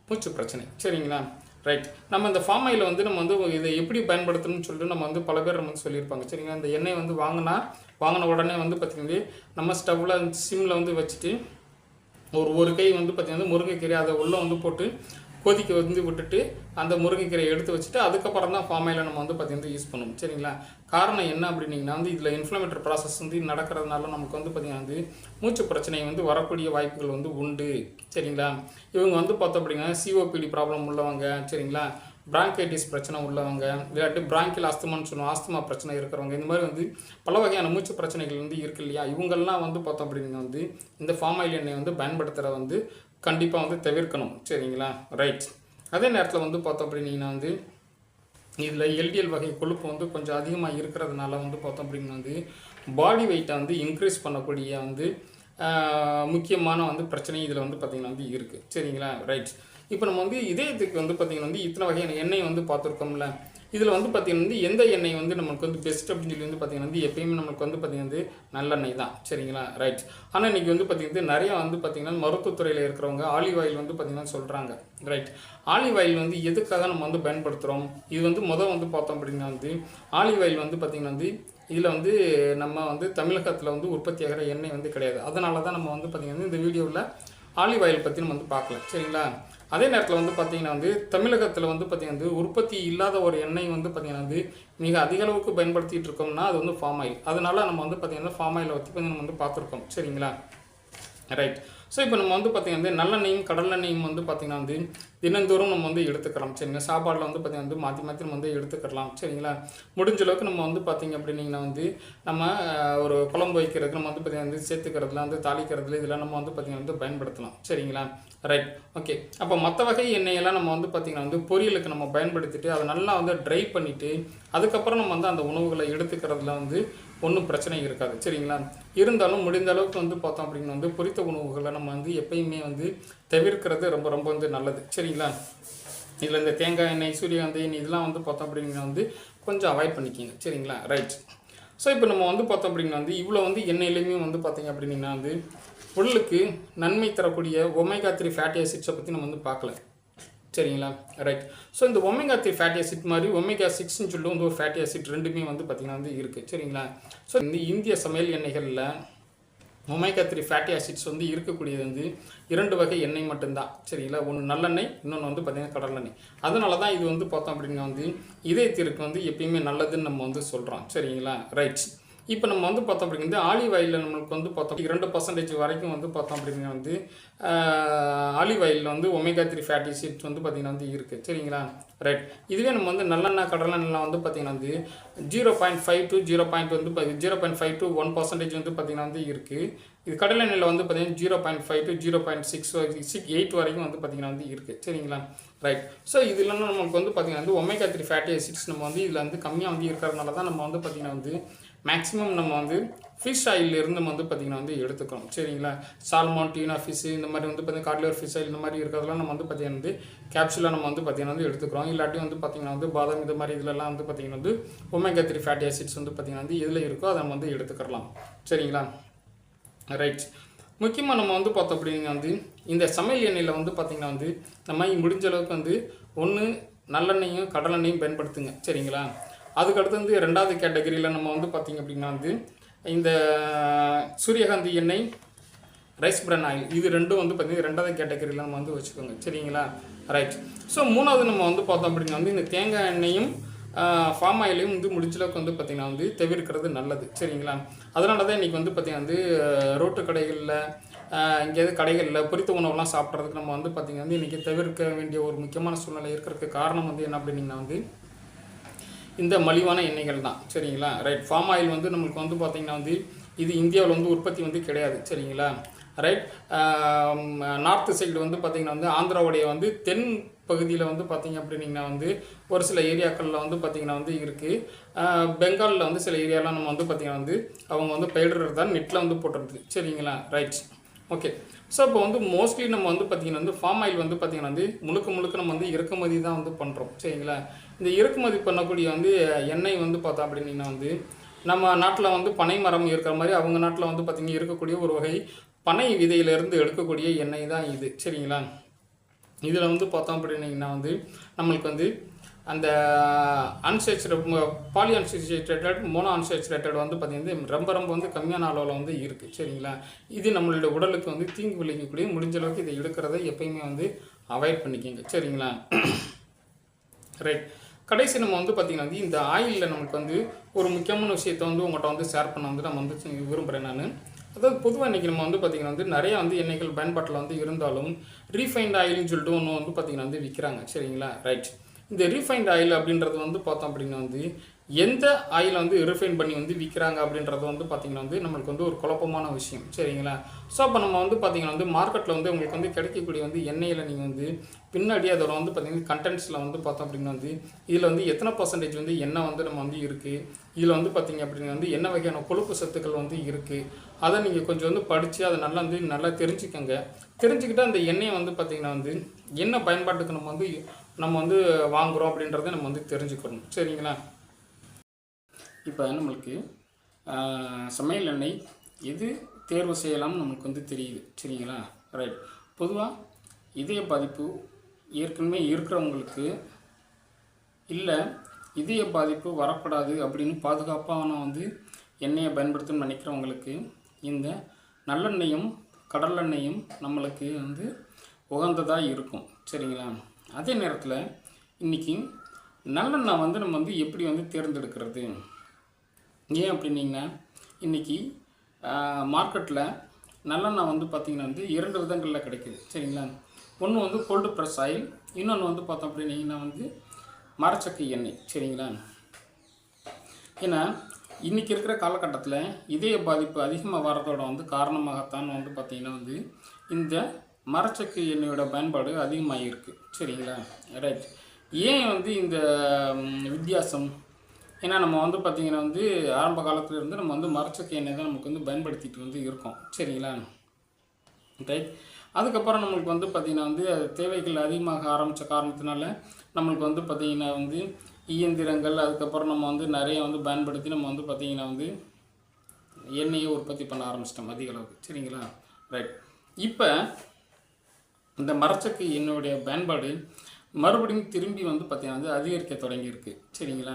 மூச்சு பிரச்சனை. சரிங்களா? ரைட். நம்ம இந்த ஃபார்ம் ஆயில் வந்து நம்ம வந்து இதை எப்படி பயன்படுத்தணும்னு சொல்லிட்டு நம்ம வந்து பல பேர் நம்ம வந்து சொல்லியிருப்பாங்க. சரிங்களா? இந்த எண்ணெய் வந்து வாங்கின உடனே வந்து பார்த்திங்கன்னா நம்ம ஸ்டவ்வில் சிம்மில் வந்து வச்சுட்டு ஒரு கை வந்து பார்த்திங்கன்னா முருங்கைக்கீரை அதை உள்ளே வந்து போட்டு கொதிக்க வந்து விட்டுட்டு அந்த முருங்கைக்கீரையை எடுத்து வச்சுட்டு அதுக்கப்புறம் தான் ஃபார்ம் ஆயிலை நம்ம வந்து பார்த்திங்கன்னா யூஸ் பண்ணுவோம். சரிங்களா? காரணம் என்ன அப்படின்னீங்கன்னா வந்து இதில் இன்ஃப்ளமேட்டரி ப்ராசஸ் வந்து நடக்கிறதுனால நமக்கு வந்து பார்த்திங்கன்னா வந்து மூச்சு பிரச்சனை வந்து வரக்கூடிய வாய்ப்புகள் வந்து உண்டு. சரிங்களா? இவங்க வந்து பார்த்தோம் அப்படின்னா சிஓபிடி ப்ராப்ளம் உள்ளவங்க, சரிங்களா, பிராங்கைட்டிஸ் பிரச்சனை உள்ளவங்க, இல்லாட்டி பிராங்கில் ஆஸ்துமான்னு சொல்லுவோம், ஆஸ்துமா பிரச்சனை இருக்கிறவங்க, இந்த மாதிரி வந்து பல வகையான மூச்சு பிரச்சனைகள் வந்து இருக்கு இல்லையா, இவங்கெல்லாம் வந்து பார்த்தோம் அப்படின்னா வந்து இந்த ஃபார்ம் ஆயில் எண்ணெய் வந்து பயன்படுத்துகிற வந்து கண்டிப்பாக வந்து தவிர்க்கணும். சரிங்களா? ரைட். அதே நேரத்தில் வந்து பார்த்தோம் அப்படின்னா வந்து இதில் எல்டிஎல் வகை கொழுப்பு வந்து கொஞ்சம் அதிகமாக இருக்கிறதுனால வந்து பார்த்தோம் அப்படின்னா வந்து பாடி வெயிட்டை வந்து இன்க்ரீஸ் பண்ணக்கூடிய வந்து முக்கியமான வந்து பிரச்சனை இதில் வந்து பார்த்திங்கன்னா வந்து இருக்குது. சரிங்களா? ரைட். இப்போ நம்ம வந்து இதயத்துக்கு வந்து பார்த்திங்கன்னா வந்து இத்தனை வகையான எண்ணெய் வந்து பார்த்துருக்கோம்ல, இதில் வந்து பார்த்திங்கன்னா வந்து எந்த எண்ணெய் வந்து நம்மளுக்கு வந்து பெஸ்ட் அப்படின்னு சொல்லி வந்து பார்த்திங்கன்னா வந்து எப்பயுமே நம்மளுக்கு வந்து பார்த்திங்கன்னா வந்து நல்லெண்ணெய் தான். சரிங்களா? ரைட். ஆனால் இன்றைக்கி வந்து பார்த்திங்கன்னா நிறையா வந்து பார்த்திங்கன்னா மருத்துவத்துறையில் இருக்கிறவங்க ஆலிவ் ஆயில் வந்து பார்த்திங்கன்னா சொல்கிறாங்க. ரைட். ஆலிவ் ஆயில் வந்து எதுக்காக நம்ம வந்து பயன்படுத்துகிறோம், இது வந்து வந்து பார்த்தோம் அப்படின்னா வந்து ஆலிவ் ஆயில் வந்து பார்த்திங்கன்னா வந்து இதில் வந்து நம்ம வந்து தமிழகத்தில் வந்து உற்பத்தி ஆகிற எண்ணெய் வந்து கிடையாது. அதனால தான் நம்ம வந்து பார்த்திங்கன்னா இந்த வீடியோவில் ஆலிவ் ஆயில் பற்றி நம்ம வந்து பார்க்கலாம். சரிங்களா? அதே நேரத்தில் வந்து பார்த்திங்கன்னா வந்து தமிழகத்தில் வந்து பார்த்திங்கன்னா வந்து உற்பத்தி இல்லாத ஒரு எண்ணெய் வந்து பார்த்திங்கன்னா வந்து மிக அதிக அளவுக்கு பயன்படுத்திகிட்டு இருக்கோம்னா அது வந்து ஃபார்ம் ஆயில். அதனால நம்ம வந்து பார்த்திங்கன்னா ஃபார்ம் ஆயிலை பற்றி நம்ம வந்து பார்த்துருக்கோம். சரிங்களா? ரைட். ஸோ இப்போ நம்ம வந்து பார்த்திங்கன்னா நல்லெண்ணெயும் கடலெண்ணெயும் வந்து பார்த்திங்கன்னா வந்து தினந்தோறும் நம்ம வந்து எடுத்துக்கலாம் சரிங்களா. சாப்பாடில் வந்து பார்த்திங்கன்னா வந்து மாற்றி மாற்றி நம்ம வந்து எடுத்துக்கலாம் சரிங்களா. முடிஞ்ச அளவுக்கு நம்ம வந்து பார்த்திங்க அப்படின்னிங்கன்னா வந்து நம்ம ஒரு குழம்பு வைக்கிறதுக்கு நம்ம வந்து பார்த்திங்கன்னா வந்து சேர்த்துக்கிறதுல வந்து தாளிக்கிறதுல இதெல்லாம் நம்ம வந்து பார்த்திங்கன்னா வந்து பயன்படுத்தலாம் சரிங்களா. Right, okay. அப்போ மற்ற வகை எண்ணெயெல்லாம் நம்ம வந்து பார்த்திங்கன்னா வந்து பொரியலுக்கு நம்ம பயன்படுத்திட்டு அதை நல்லா வந்து ட்ரை பண்ணிவிட்டு அதுக்கப்புறம் நம்ம வந்து அந்த உணவுகளை எடுத்துக்கிறதுல வந்து ஒன்றும் பிரச்சனை இருக்காது சரிங்களா. இருந்தாலும் முடிந்த அளவுக்கு வந்து பார்த்தோம் அப்படின்னா வந்து பொரித்த உணவுகளை நம்ம வந்து எப்பயுமே வந்து தவிர்க்கிறது ரொம்ப ரொம்ப வந்து நல்லது சரிங்களா. இதில் இந்த தேங்காய் எண்ணெய், சூரியகாந்தி எண்ணெய் இதெல்லாம் வந்து பார்த்தோம் அப்படின்னா வந்து கொஞ்சம் அவாய்ட் பண்ணிக்கிங்க சரிங்களா. ரைட். ஸோ இப்போ நம்ம வந்து பார்த்தோம் அப்படின்னா வந்து இவ்வளோ வந்து எண்ணெயிலையுமே வந்து பார்த்திங்க அப்படின்னா வந்து உடலுக்கு நன்மை தரக்கூடிய ஒமேகா 3 ஃபேட்டி ஆசிட்ஸை பற்றி நம்ம வந்து பார்க்கல சரிங்களா. ரைட். ஸோ இந்த ஒமேகா 3 ஃபேட்டி ஆசிட் மாதிரி ஒமேகா 6ன்னு சொல்லிட்டு வந்து ஒரு ஃபேட்டி ஆசிட் ரெண்டுமே வந்து பார்த்திங்கன்னா வந்து இருக்குது சரிங்களா. ஸோ இந்த இந்திய சமையல் எண்ணெய்களில் ஒமேகா 3 ஃபேட்டி ஆசிட்ஸ் வந்து இருக்கக்கூடியது வந்து 2 வகை எண்ணெய் மட்டும்தான் சரிங்களா. ஒன்று நல்லெண்ணெய், இன்னொன்று வந்து பார்த்திங்கன்னா கடலெண்ணெய். அதனால தான் இது வந்து பார்த்தோம் அப்படின்னா வந்து இதயத்திற்கு வந்து எப்பயுமே நல்லதுன்னு நம்ம வந்து சொல்கிறோம் சரிங்களா. ரைட். இப்போ நம்ம வந்து பார்த்தோம் அப்படிங்கிறது ஆலிவ் ஆயிலில் நம்மளுக்கு வந்து பார்த்தோம் 2% வரைக்கும் வந்து பார்த்தோம் அப்படின்னா வந்து ஆலிவ் ஆயிலில் வந்து ஒமேகா 3 ஃபேட்டி ஆசிட் வந்து பார்த்திங்கன்னா வந்து இருக்குது சரிங்களா. ரைட். இதுவே நம்ம வந்து நல்லெண்ணெய் கடலெண்ணெய்லாம் வந்து பார்த்திங்கன்னா வந்து 0.5 to 0.5 to 1% வந்து பார்த்திங்கன்னா வந்து இருக்குது. இது கடலெண்ணெயில் வந்து பார்த்திங்கன்னா 0.5 to 0.68 வரைக்கும் வந்து பார்த்திங்கன்னா வந்து இருக்குது சரிங்களா. ரைட். ஸோ இது இல்லைன்னா நமக்கு வந்து பார்த்திங்கன்னா வந்து ஒமேகா 3 ஃபேட்டி ஆசிட்ஸ் நம்ம வந்து இதில் வந்து கம்மியாக வந்து இருக்கிறதுனால தான் நம்ம வந்து பார்த்திங்கன்னா வந்து மேக்ஸிமம் நம்ம வந்து ஃபிஷ் ஆயிலிருந்து நம்ம வந்து பார்த்திங்கன்னா வந்து எடுத்துக்கிறோம் சரிங்களா. சால்மான், டீனா ஃபிஷ் இந்த மாதிரி வந்து பார்த்திங்கன்னா கார்டிலர் ஃபிஷ் ஆயில் இந்த மாதிரி இருக்கிறதெல்லாம் நம்ம வந்து பார்த்திங்கன்னா வந்து கேப்சூலாக நம்ம வந்து பார்த்திங்கன்னா வந்து எடுத்துக்கிறோம். இல்லாட்டி வந்து பார்த்திங்கன்னா வந்து பாதாம் இந்த மாதிரி இதிலலாம் வந்து பார்த்திங்கன்னா வந்து ஒமேகா 3 ஃபேட்டி ஆசிட்ஸ் வந்து பார்த்திங்கன்னா வந்து இதில் இருக்கோ அதை நம்ம வந்து எடுத்துக்கலாம் சரிங்களா. ரைட். முக்கியமாக நம்ம வந்து பார்த்தோம் அப்படின்னா வந்து இந்த சமையல் எண்ணெயில் வந்து பார்த்திங்கன்னா வந்து நம்ம முடிஞ்ச அளவுக்கு வந்து ஒன்று நல்லெண்ணெயும் கடலெண்ணெயும் பயன்படுத்துங்க சரிங்களா. அதுக்கடுத்து வந்து 2வது கேட்டகரியில் நம்ம வந்து பார்த்திங்க அப்படின்னா வந்து இந்த சூரியகாந்தி எண்ணெய், ரைஸ் பிரான் ஆயில் இது ரெண்டும் வந்து பார்த்திங்கன்னா 2வது கேட்டகரியில் நம்ம வந்து வச்சுக்கோங்க சரிங்களா. ரைட். ஸோ 3வது நம்ம வந்து பார்த்தோம் அப்படின்னா வந்து இந்த தேங்காய் எண்ணெயும் ஃபார்ம் ஆயிலையும் வந்து முடிஞ்சளவுக்கு வந்து பார்த்திங்கன்னா வந்து தவிர்க்கிறது நல்லது சரிங்களா. அதனால தான் இன்றைக்கி வந்து பார்த்திங்கன்னா வந்து ரோட்டு கடைகளில் எங்கேயாவது கடைகளில் பொரித்த உணவுலாம் சாப்பிட்றதுக்கு நம்ம வந்து பார்த்திங்கன்னா வந்து இன்றைக்கி தவிர்க்க வேண்டிய ஒரு முக்கியமான சூழ்நிலை இருக்கிறதுக்கு காரணம் வந்து என்ன அப்படின்னா வந்து இந்த மலிவான எண்ணெய்கள் தான் சரிங்களா. ரைட். ஃபார்ம் ஆயில் வந்து நம்மளுக்கு வந்து பார்த்திங்கன்னா வந்து இது இந்தியாவில் வந்து உற்பத்தி வந்து கிடையாது சரிங்களா. ரைட். நார்த்து சைடு வந்து பார்த்திங்கன்னா வந்து ஆந்திராவுடைய வந்து தென் பகுதியில் வந்து பார்த்திங்க அப்படின்னா வந்து ஒரு சில ஏரியாக்களில் வந்து பார்த்திங்கன்னா வந்து இருக்குது. பெங்காலில் வந்து சில ஏரியாலாம் நம்ம வந்து பார்த்திங்கன்னா வந்து அவங்க வந்து பயிரிடுறது தான் நெட்டில் வந்து போட்டுருது சரிங்களா. ரைட். ஓகே. ஸோ இப்போ வந்து மோஸ்ட்லி நம்ம வந்து பார்த்திங்கன்னா வந்து ஃபார்ம் ஆயில் வந்து பார்த்திங்கன்னா வந்து முழுக்க நம்ம வந்து இறக்குமதி தான் வந்து பண்ணுறோம் சரிங்களா. இந்த இறக்குமதி பண்ணக்கூடிய வந்து எண்ணெய் வந்து பார்த்தோம் அப்படின்னா வந்து நம்ம நாட்டில் வந்து பனை மரம் இருக்கிற மாதிரி அவங்க நாட்டில் வந்து பார்த்திங்கன்னா இருக்கக்கூடிய ஒரு வகை பனை விதையிலிருந்து எடுக்கக்கூடிய எண்ணெய் தான் இது சரிங்களா. இதில் வந்து பார்த்தோம் அப்படின்னா வந்து நம்மளுக்கு வந்து அந்த பாலி அன்சேச்சுரேட்டட், மோனோ அன்சேச்சுரேட்டட் வந்து பார்த்திங்கன்னா ரொம்ப வந்து கம்மியான அளவில் வந்து இருக்குது சரிங்களா. இது நம்மளுடைய உடலுக்கு வந்து தீங்கு விளைவிக்கக்கூடிய முடிஞ்ச அளவுக்கு இதை எடுக்கிறத எப்பயுமே வந்து அவாய்ட் பண்ணிக்கோங்க சரிங்களா. ரைட். கடைசி நம்ம வந்து பார்த்திங்கன்னா வந்து இந்த ஆயிலில் நமக்கு வந்து ஒரு முக்கியமான விஷயத்தை வந்து உங்கள்கிட்ட வந்து ஷேர் பண்ண வந்து நம்ம வந்து விரும்புகிறேன் நான். அதாவது பொதுவாக இன்றைக்கி நம்ம வந்து பார்த்திங்கன்னா வந்து நிறையா வந்து எண்ணெய்கள் பயன்பாட்டில் வந்து இருந்தாலும் ரீஃபைண்ட் ஆயில்னு சொல்லிட்டு ஒன்று வந்து பார்த்திங்கன்னா வந்து விற்கிறாங்க சரிங்களா. ரைட். இந்த ரீஃபைண்ட் ஆயில் அப்படின்றது வந்து பார்த்தோம் அப்படின்னா வந்து எந்த ஆயிலை வந்து ரிஃபைன் பண்ணி வந்து விற்கிறாங்க அப்படின்றது வந்து பார்த்திங்கன்னா வந்து நம்மளுக்கு வந்து ஒரு குழப்பமான விஷயம் சரிங்களா. ஸோ அப்போ நம்ம வந்து பார்த்திங்கன்னா வந்து மார்க்கெட்டில் வந்து உங்களுக்கு வந்து கிடைக்கக்கூடிய வந்து எண்ணெயில் நீங்கள் வந்து பின்னாடி அதோட வந்து பார்த்திங்கன்னா கண்டென்ட்ஸில் வந்து பார்த்தோம் அப்படின்னா வந்து இதில் வந்து எத்தனை % வந்து எண்ணெய் வந்து நம்ம வந்து இருக்குது, இதில் வந்து பார்த்திங்க அப்படின்னா வந்து என்ன வகையான கொழுப்பு சத்துக்கள் வந்து இருக்குது, அதை நீங்கள் கொஞ்சம் வந்து படித்து அதை நல்லா தெரிஞ்சுக்கோங்க. தெரிஞ்சுக்கிட்டு அந்த எண்ணெயை வந்து பார்த்திங்கன்னா வந்து என்ன பயன்பாட்டுக்கு நம்ம வந்து வாங்குகிறோம் அப்படின்றத நம்ம வந்து தெரிஞ்சுக்கணும் சரிங்களா. இப்போ நம்மளுக்கு சமையல் எண்ணெய் எது தேர்வு செய்யலாம்னு நமக்கு வந்து தெரியுது சரிங்களா. ரைட். பொதுவாக இதய பாதிப்பு ஏற்கனவே இருக்கிறவங்களுக்கு இல்லை இதய பாதிப்பு வரக்கூடாது அப்படின்னு பாதுகாப்பான வந்து எண்ணெயை பயன்படுத்தணும்னு நினைக்கிறவங்களுக்கு இந்த நல்லெண்ணெயும் கடலெண்ணெயும் நம்மளுக்கு வந்து உகந்ததாக இருக்கும் சரிங்களா. அதே நேரத்தில் இன்றைக்கி நல்லெண்ணெய் வந்து நம்ம வந்து எப்படி வந்து தேர்ந்தெடுக்கிறது, ஏன் அப்படின்னீங்கன்னா இன்றைக்கி மார்க்கெட்டில் நல்லெண்ணெய் வந்து பார்த்திங்கன்னா வந்து 2 விதங்களில் கிடைக்குது. சரிங்களா? ஒன்று வந்து கோல்டு ப்ரெஸ் ஆயில், இன்னொன்று வந்து பார்த்தோம் அப்படின்னீங்கன்னா வந்து மரச்செக்கு எண்ணெய். சரிங்களா? ஏன்னா இன்றைக்கி இருக்கிற காலகட்டத்தில் இதய பாதிப்பு அதிகமாக வர்றதோட வந்து காரணமாகத்தான் வந்து பார்த்திங்கன்னா வந்து இந்த மரச்செக்கு எண்ணெயோட பயன்பாடு அதிகமாக இருக்குது. சரிங்களா? ரைட். ஏன் வந்து இந்த வித்தியாசம்? ஏன்னா நம்ம வந்து பார்த்திங்கன்னா வந்து ஆரம்ப காலத்துலேருந்து நம்ம வந்து மரச்செக்கு எண்ணெய் தான் நமக்கு வந்து பயன்படுத்திட்டு வந்து இருக்கோம். சரிங்களா? ரைட். அதுக்கப்புறம் நம்மளுக்கு வந்து பார்த்திங்கன்னா வந்து தேவைகள் அதிகமாக ஆரம்பித்த காரணத்தினால நம்மளுக்கு வந்து பார்த்திங்கன்னா வந்து இயந்திரங்கள், அதுக்கப்புறம் நம்ம வந்து நிறைய வந்து பயன்படுத்தி நம்ம வந்து பார்த்திங்கன்னா வந்து எண்ணெயை உற்பத்தி பண்ண ஆரம்பிச்சிட்டோம் அதிக அளவுக்கு. சரிங்களா? ரைட். இப்போ இந்த மரச்செக்கு எண்ணெயுடைய பயன்பாடு மறுபடியும் திரும்பி வந்து பார்த்திங்கன்னா வந்து அதிகரிக்க தொடங்கியிருக்கு. சரிங்களா?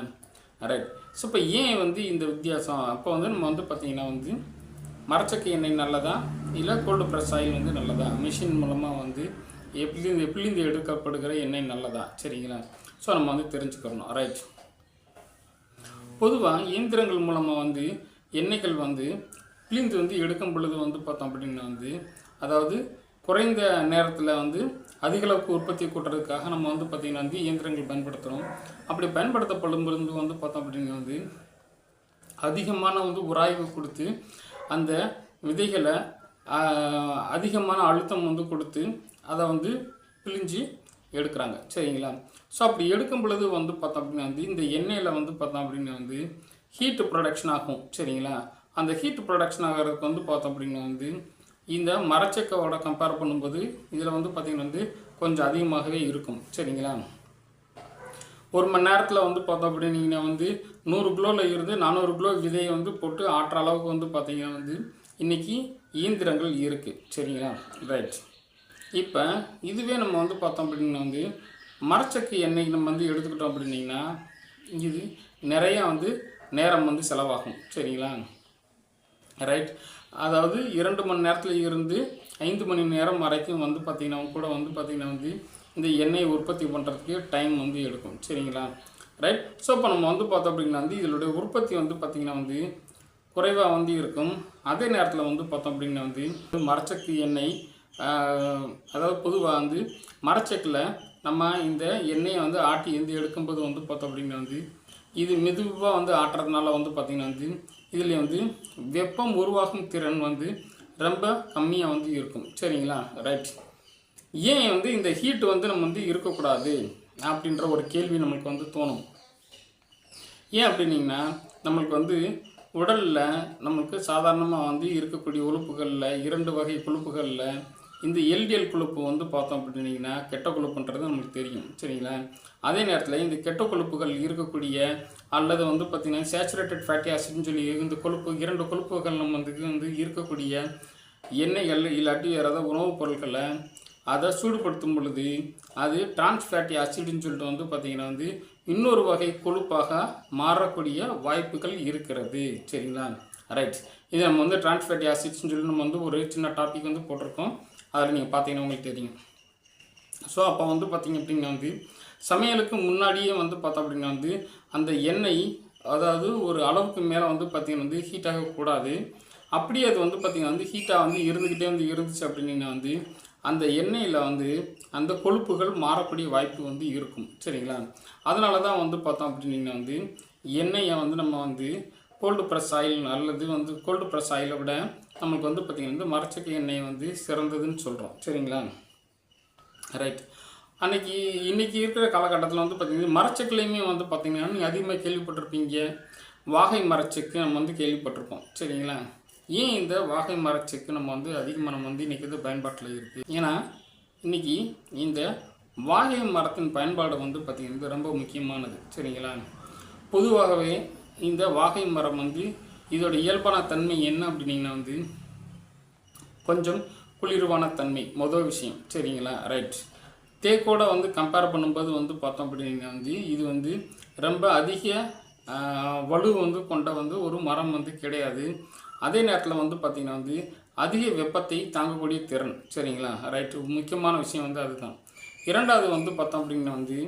ரைட். ஸோ இப்போ ஏன் வந்து இந்த வித்தியாசம்? அப்போ வந்து நம்ம வந்து பார்த்திங்கன்னா வந்து மரச்செக்கு எண்ணெய் நல்லதா இல்லை கோல்டு ப்ரெஸ் ஆயில் வந்து நல்லதா, மிஷின் மூலமாக வந்து எப்படிலேருந்து எடுக்கப்படுகிற எண்ணெய் நல்லதா? சரிங்களா? ஸோ நம்ம வந்து தெரிஞ்சுக்கிறணும். ரைட். பொதுவாக இயந்திரங்கள் மூலமாக வந்து எண்ணெய்கள் வந்து பிழிந்து வந்து எடுக்கும் பொழுது வந்து பார்த்தோம் அப்படின்னா வந்து அதாவது குறைந்த நேரத்தில் வந்து அதிகளவுக்கு உற்பத்தி கூட்டுறதுக்காக நம்ம வந்து பார்த்திங்கன்னா வந்து இயந்திரங்கள் பயன்படுத்துகிறோம். அப்படி பயன்படுத்தப்படும் பொழுது வந்து பார்த்தோம் அப்படின்னா வந்து அதிகமான வந்து உராய்வு கொடுத்து அந்த விதைகளை அதிகமான அழுத்தம் வந்து கொடுத்து அதை வந்து பிழிஞ்சு எடுக்கிறாங்க. சரிங்களா? ஸோ அப்படி எடுக்கும் பொழுது வந்து பார்த்தோம் அப்படின்னா வந்து இந்த எண்ணெயில் வந்து பார்த்தோம் அப்படின்னா வந்து ஹீட்டு ப்ரொடக்ஷன் ஆகும். சரிங்களா? அந்த ஹீட் ப்ரொடக்ஷன் ஆகிறதுக்கு வந்து பார்த்தோம் அப்படின்னா வந்து இந்த மரச்செக்கோட கம்பேர் பண்ணும்போது இதில் வந்து பார்த்திங்கன்னா வந்து கொஞ்சம் அதிகமாகவே இருக்கும். சரிங்களா? 1 மணி நேரத்தில் வந்து பார்த்தோம் அப்படின்னீங்கன்னா வந்து 100 கிலோவில் இருந்து 400 கிலோ விதையை வந்து போட்டு ஆட்டுற அளவுக்கு வந்து பார்த்திங்கன்னா வந்து இன்றைக்கி இயந்திரங்கள் இருக்குது. சரிங்களா? ரைட். இப்போ இதுவே நம்ம வந்து பார்த்தோம் அப்படின்னா வந்து மரச்செக்கு எண்ணெய் நம்ம வந்து எடுத்துக்கிட்டோம் அப்படின்னிங்கன்னா இது நிறையா வந்து நேரம் வந்து செலவாகும். சரிங்களா? ரைட். அதாவது 2 மணி நேரத்தில் இருந்து 5 மணி நேரம் வரைக்கும் வந்து பார்த்திங்கன்னா கூட வந்து பார்த்திங்கன்னா வந்து இந்த எண்ணெயை உற்பத்தி பண்ணுறதுக்கு டைம் வந்து எடுக்கும். சரிங்களா? ரைட். ஸோ இப்போ நம்ம வந்து பார்த்தோம் அப்படின்னா வந்து இதனுடைய உற்பத்தி வந்து பார்த்திங்கன்னா வந்து குறைவாக வந்து இருக்கும். அதே நேரத்தில் வந்து பார்த்தோம் அப்படின்னா வந்து மரச்செக்கு எண்ணெய் அதாவது பொதுவாக வந்து மரச்செக்கில் நம்ம இந்த எண்ணெயை வந்து ஆட்டி எடுக்கும்போது வந்து பார்த்தோம் அப்படின்னா வந்து இது மெதுவாக வந்து ஆட்டுறதுனால வந்து பார்த்திங்கன்னா வந்து இதில் வந்து வெப்பம் உருவாகும் திறன் வந்து ரொம்ப கம்மியாக வந்து இருக்கும். சரிங்களா? ரைட். ஏன் வந்து இந்த ஹீட் வந்து நம்ம வந்து இருக்கக்கூடாது அப்படின்ற ஒரு கேள்வி நம்மளுக்கு வந்து தோணும். ஏன் அப்படின்னிங்கன்னா நம்மளுக்கு வந்து உடலில் நம்மளுக்கு சாதாரணமாக வந்து இருக்கக்கூடிய உறுப்புகளில் 2 வகை கொழுப்புகளில் இந்த எல்டிஎல் கொழுப்பு வந்து பார்த்தோம் அப்படின்னிங்கன்னா கெட்ட கொழுப்புன்றது நம்மளுக்கு தெரியும். சரிங்களா? அதே நேரத்தில் இந்த கெட்ட கொழுப்புகள் இருக்கக்கூடிய அல்லது வந்து பார்த்திங்கன்னா சேச்சுரேட்டட் ஃபேட்டி ஆசிட்னு சொல்லி இந்த கொழுப்பு 2 கொழுப்புகள் நம்ம வந்து இருக்கக்கூடிய எண்ணெய்கள் இல்லாட்டி வேறு ஏதாவது உணவுப் பொருட்களை அதை சூடுபடுத்தும் பொழுது அது டிரான்ஸ் ஃபேட்டி ஆசிட்னு சொல்லிட்டு வந்து பார்த்திங்கன்னா வந்து இன்னொரு வகை கொழுப்பாக மாறக்கூடிய வாய்ப்புகள் இருக்கிறது. சரிங்களா? ரைட். இது நம்ம வந்து டிரான்ஸ் ஃபேட்டி ஆசிட்ஸ்னு சொல்லி நம்ம வந்து ஒரு சின்ன டாபிக் வந்து போட்டிருக்கோம். அதில் நீங்கள் பார்த்தீங்கன்னா உங்களுக்கு தெரியும். ஸோ அப்போ வந்து பார்த்திங்க அப்படின்னா வந்து சமையலுக்கு முன்னாடியே வந்து பார்த்தோம் அப்படின்னா வந்து அந்த எண்ணெய் அதாவது ஒரு அளவுக்கு மேலே வந்து பார்த்திங்கன்னா வந்து ஹீட் ஆகக்கூடாது. அப்படியே அது வந்து பார்த்திங்கன்னா வந்து ஹீட்டாக வந்து இருந்துக்கிட்டே வந்து இருந்துச்சு அப்படின்னா வந்து அந்த எண்ணெயில் வந்து அந்த கொழுப்புகள் மாறக்கூடிய வாய்ப்பு வந்து இருக்கும். சரிங்களா? அதனால தான் வந்து பார்த்தோம் அப்படின்னா வந்து எண்ணெயை வந்து நம்ம வந்து கோல்டு ப்ரெஸ் ஆயில் அல்லது வந்து கோல்டு ப்ரெஸ் ஆயிலை விட நம்மளுக்கு வந்து பார்த்திங்கன்னா வந்து மரச்செக்கு எண்ணெயை வந்து சிறந்ததுன்னு சொல்கிறோம். சரிங்களா? ரைட். இன்றைக்கி இருக்கிற காலகட்டத்தில் வந்து பார்த்திங்கன்னா மரச்செக்குலேயுமே வந்து பார்த்திங்கன்னா நீங்கள் அதிகமாக கேள்விப்பட்டிருப்பீங்க. வாகை மரச்செக்கு நம்ம வந்து கேள்விப்பட்டிருப்போம். சரிங்களா? ஏன் இந்த வாகை மரச்செக்கு நம்ம வந்து அதிகமாக நம்ம வந்து இன்றைக்கி வந்து பயன்பாட்டில் இருக்குது? ஏன்னா இன்றைக்கி இந்த வாகை மரத்தின் பயன்பாடு வந்து பார்த்திங்கன்னா ரொம்ப முக்கியமானது. சரிங்களா? பொதுவாகவே இந்த வாகை மரம் வந்து இதோட இயல்பான தன்மை என்ன அப்படின்னா வந்து கொஞ்சம் குளிர்வான தன்மை மொதல் விஷயம். சரிங்களா? ரைட். தேக்கோட வந்து கம்பேர் பண்ணும்போது வந்து பார்த்தோம் அப்படின்னா வந்து இது வந்து ரொம்ப அதிக வலு வந்து கொண்ட வந்து ஒரு மரம் வந்து கிடையாது. அதே நேரத்தில் வந்து பார்த்திங்கன்னா வந்து அதிக வெப்பத்தை தாங்கக்கூடிய திறன். சரிங்களா? ரைட்டு. முக்கியமான விஷயம் வந்து அதுதான். இரண்டாவது வந்து பார்த்தோம் அப்படின்னா வந்து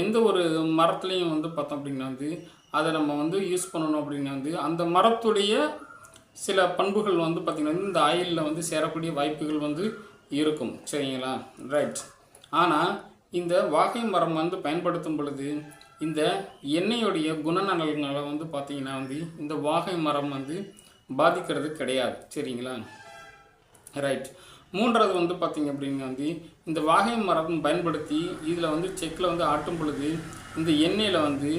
எந்த ஒரு மரத்துலேயும் வந்து பார்த்தோம் அப்படின்னா வந்து அதை நம்ம வந்து யூஸ் பண்ணணும் அப்படின்னா வந்து அந்த மரத்துடைய சில பண்புகள் வந்து பார்த்திங்கன்னா இந்த ஆயிலில் வந்து சேரக்கூடிய வாய்ப்புகள் வந்து இருக்கும். சரிங்களா? ரைட். ஆனால் இந்த வாகை மரம் வந்து பயன்படுத்தும் பொழுது இந்த எண்ணெயுடைய குணநலன்களை வந்து பார்த்திங்கன்னா வந்து இந்த வாகை மரம் வந்து பாதிக்கிறது கிடையாது. சரிங்களா? ரைட். மூன்றாவது வந்து பார்த்திங்க அப்படின்னா வந்து இந்த வாகை மரம் பயன்படுத்தி இதில் வந்து செக்கில் வந்து ஆட்டும் பொழுது இந்த எண்ணெயில் வந்து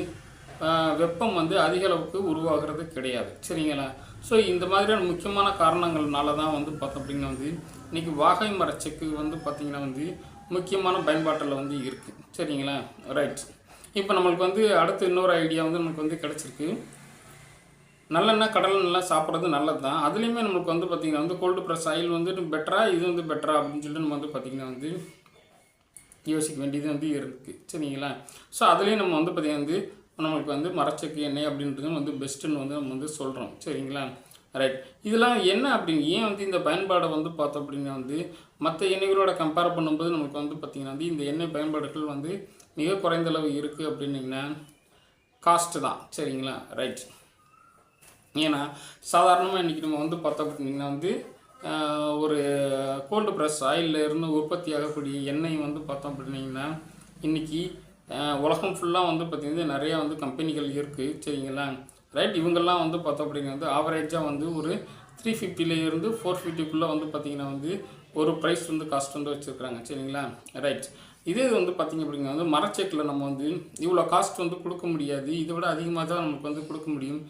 வெப்பம் வந்து அதிக அளவுக்கு உருவாகிறது கிடையாது. சரிங்களா? ஸோ இந்த மாதிரியான முக்கியமான காரணங்கள்னால தான் வந்து பார்த்தோம் அப்படின்னா வந்து இன்றைக்கி வாகை மர செக்கு வந்து பார்த்திங்கன்னா வந்து முக்கியமான பயன்பாட்டில் வந்து இருக்குது. சரிங்களா? ரைட். இப்போ நம்மளுக்கு வந்து அடுத்து இன்னொரு ஐடியா வந்து நமக்கு வந்து கிடச்சிருக்கு. நல்லெண்ணெய் கடலெண்ணெய் சாப்பிட்றது நல்லது தான். அதுலேயுமே நம்மளுக்கு வந்து பார்த்திங்கன்னா வந்து கோல்டு ப்ரெஸ் ஆயில் வந்து பெட்டரா இது வந்து பெட்டரா அப்படின்னு சொல்லிட்டு நம்ம வந்து பார்த்திங்கன்னா வந்து யோசிக்க வேண்டியது வந்து இருக்குது. சரிங்களா? ஸோ அதுலேயும் நம்ம வந்து பார்த்திங்கன்னா வந்து நம்மளுக்கு வந்து மரச்செக்கு எண்ணெய் அப்படின்றது வந்து பெஸ்ட்டுன்னு வந்து நம்ம வந்து சொல்கிறோம். சரிங்களா? ரைட். இதெல்லாம் என்ன அப்படின்னு ஏன் வந்து இந்த பயன்பாடை வந்து பார்த்தோம் அப்படின்னா வந்து மற்ற எண்ணெய்களோட கம்பேர் பண்ணும்போது நம்மளுக்கு வந்து பார்த்திங்கன்னா வந்து இந்த எண்ணெய் பயன்பாடுகள் வந்து மிக குறைந்தளவு இருக்குது அப்படின்னிங்கன்னா காஸ்ட்டு தான். சரிங்களா? ரைட். ஏன்னா சாதாரணமாக இன்றைக்கி நம்ம வந்து பார்த்தோம் அப்படின்னா வந்து ஒரு கோல்டு ப்ரெஸ் ஆயிலில் இருந்து உற்பத்தி ஆகக்கூடிய எண்ணெய் வந்து பார்த்தோம் அப்படின்னா இன்றைக்கி உலகம் ஃபுல்லாக வந்து பார்த்திங்கன்னா நிறையா வந்து கம்பெனிகள் இருக்குது. சரிங்களா? ரைட். இவங்கெல்லாம் வந்து பார்த்தோம் அப்படின்னா வந்து ஆவரேஜாக வந்து ஒரு 350 450 வந்து பார்த்திங்கன்னா வந்து ஒரு ப்ரைஸ் வந்து காஸ்ட் வந்து வச்சுருக்குறாங்க. சரிங்களா? ரைட். இதே இது வந்து பார்த்திங்க அப்படின்னா வந்து மரச்செக்கில் நம்ம வந்து இவ்வளோ காஸ்ட் வந்து கொடுக்க முடியாது. இதை விட அதிகமாக தான் நமக்கு வந்து கொடுக்க முடியும்.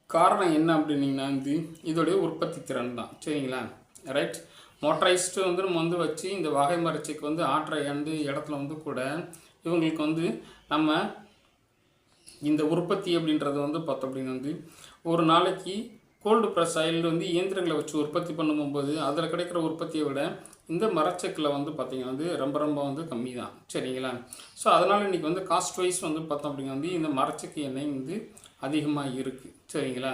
காரணம் என்ன அப்படின்னிங்கன்னா வந்து இதோடைய உற்பத்தி திறன் தான். சரிங்களா? ரைட். மோட்டரைஸ்டு வந்து நம்ம வந்து வச்சு இந்த வாகை மரச்செக்கு வந்து ஆற்ற இடத்துல வந்து கூட இவங்களுக்கு வந்து நம்ம இந்த உற்பத்தி அப்படின்றது வந்து பார்த்தோம் அப்படின்னா வந்து ஒரு நாளைக்கு கோல்டு ப்ரெஸ் ஆயில் வந்து இயந்திரங்களை வச்சு உற்பத்தி பண்ணும்போது அதில் கிடைக்கிற உற்பத்தியை விட இந்த மரச்செக்கில் வந்து பார்த்திங்கன்னா வந்து ரொம்ப ரொம்ப வந்து கம்மி தான். சரிங்களா? ஸோ அதனால் இன்றைக்கி வந்து காஸ்ட் வைஸ் வந்து பார்த்தோம் அப்படின்னா வந்து இந்த மரச்செக்கு எண்ணெய் வந்து அதிகமாக இருக்குது. சரிங்களா?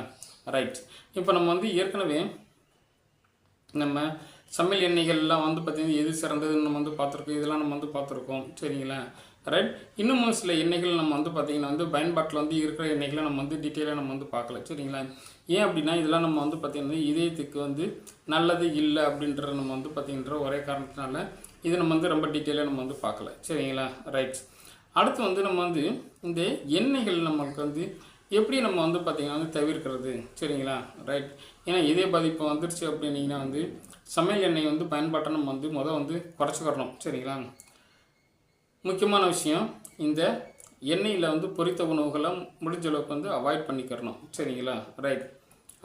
ரைட். இப்போ நம்ம வந்து ஏற்கனவே நம்ம சமையல் எண்ணெய்கள்லாம் வந்து பார்த்திங்கன்னா எது சிறந்ததுன்னு நம்ம வந்து பார்த்துருக்கோம். இதெல்லாம் நம்ம வந்து பார்த்துருக்கோம். சரிங்களா? ரைட். இன்னமும் சில எண்ணெய்கள் நம்ம வந்து பார்த்திங்கன்னா வந்து பயன்பாட்டில் வந்து இருக்கிற எண்ணெய்களை நம்ம வந்து டீட்டெயிலாக நம்ம வந்து பார்க்கல. சரிங்களா? ஏன் அப்படின்னா இதெல்லாம் நம்ம வந்து பார்த்திங்கன்னா இதயத்துக்கு வந்து நல்லது இல்லை அப்படின்ற நம்ம வந்து பார்த்திங்கன்ற ஒரே காரணத்தினால இது நம்ம வந்து ரொம்ப டீட்டெயிலாக நம்ம வந்து பார்க்கல. சரிங்களா? ரைட். அடுத்து வந்து நம்ம வந்து இந்த எண்ணெய்கள் நம்மளுக்கு வந்து எப்படி நம்ம வந்து பார்த்திங்கன்னா வந்து தவிர்க்கிறது. சரிங்களா? ரைட். ஏன்னா இதே பாதிப்பு வந்துருச்சு அப்படின்னிங்கன்னா வந்து சமையல் எண்ணெய் வந்து பயன்பாட்டை நம்ம வந்து வந்து குறைச்சிக்கிறணும். சரிங்களா? முக்கியமான விஷயம் இந்த எண்ணெயில் வந்து பொரித்த உணவுகளை முடிஞ்ச அளவுக்கு வந்து அவாய்ட் பண்ணிக்கிறணும். சரிங்களா? ரைட்.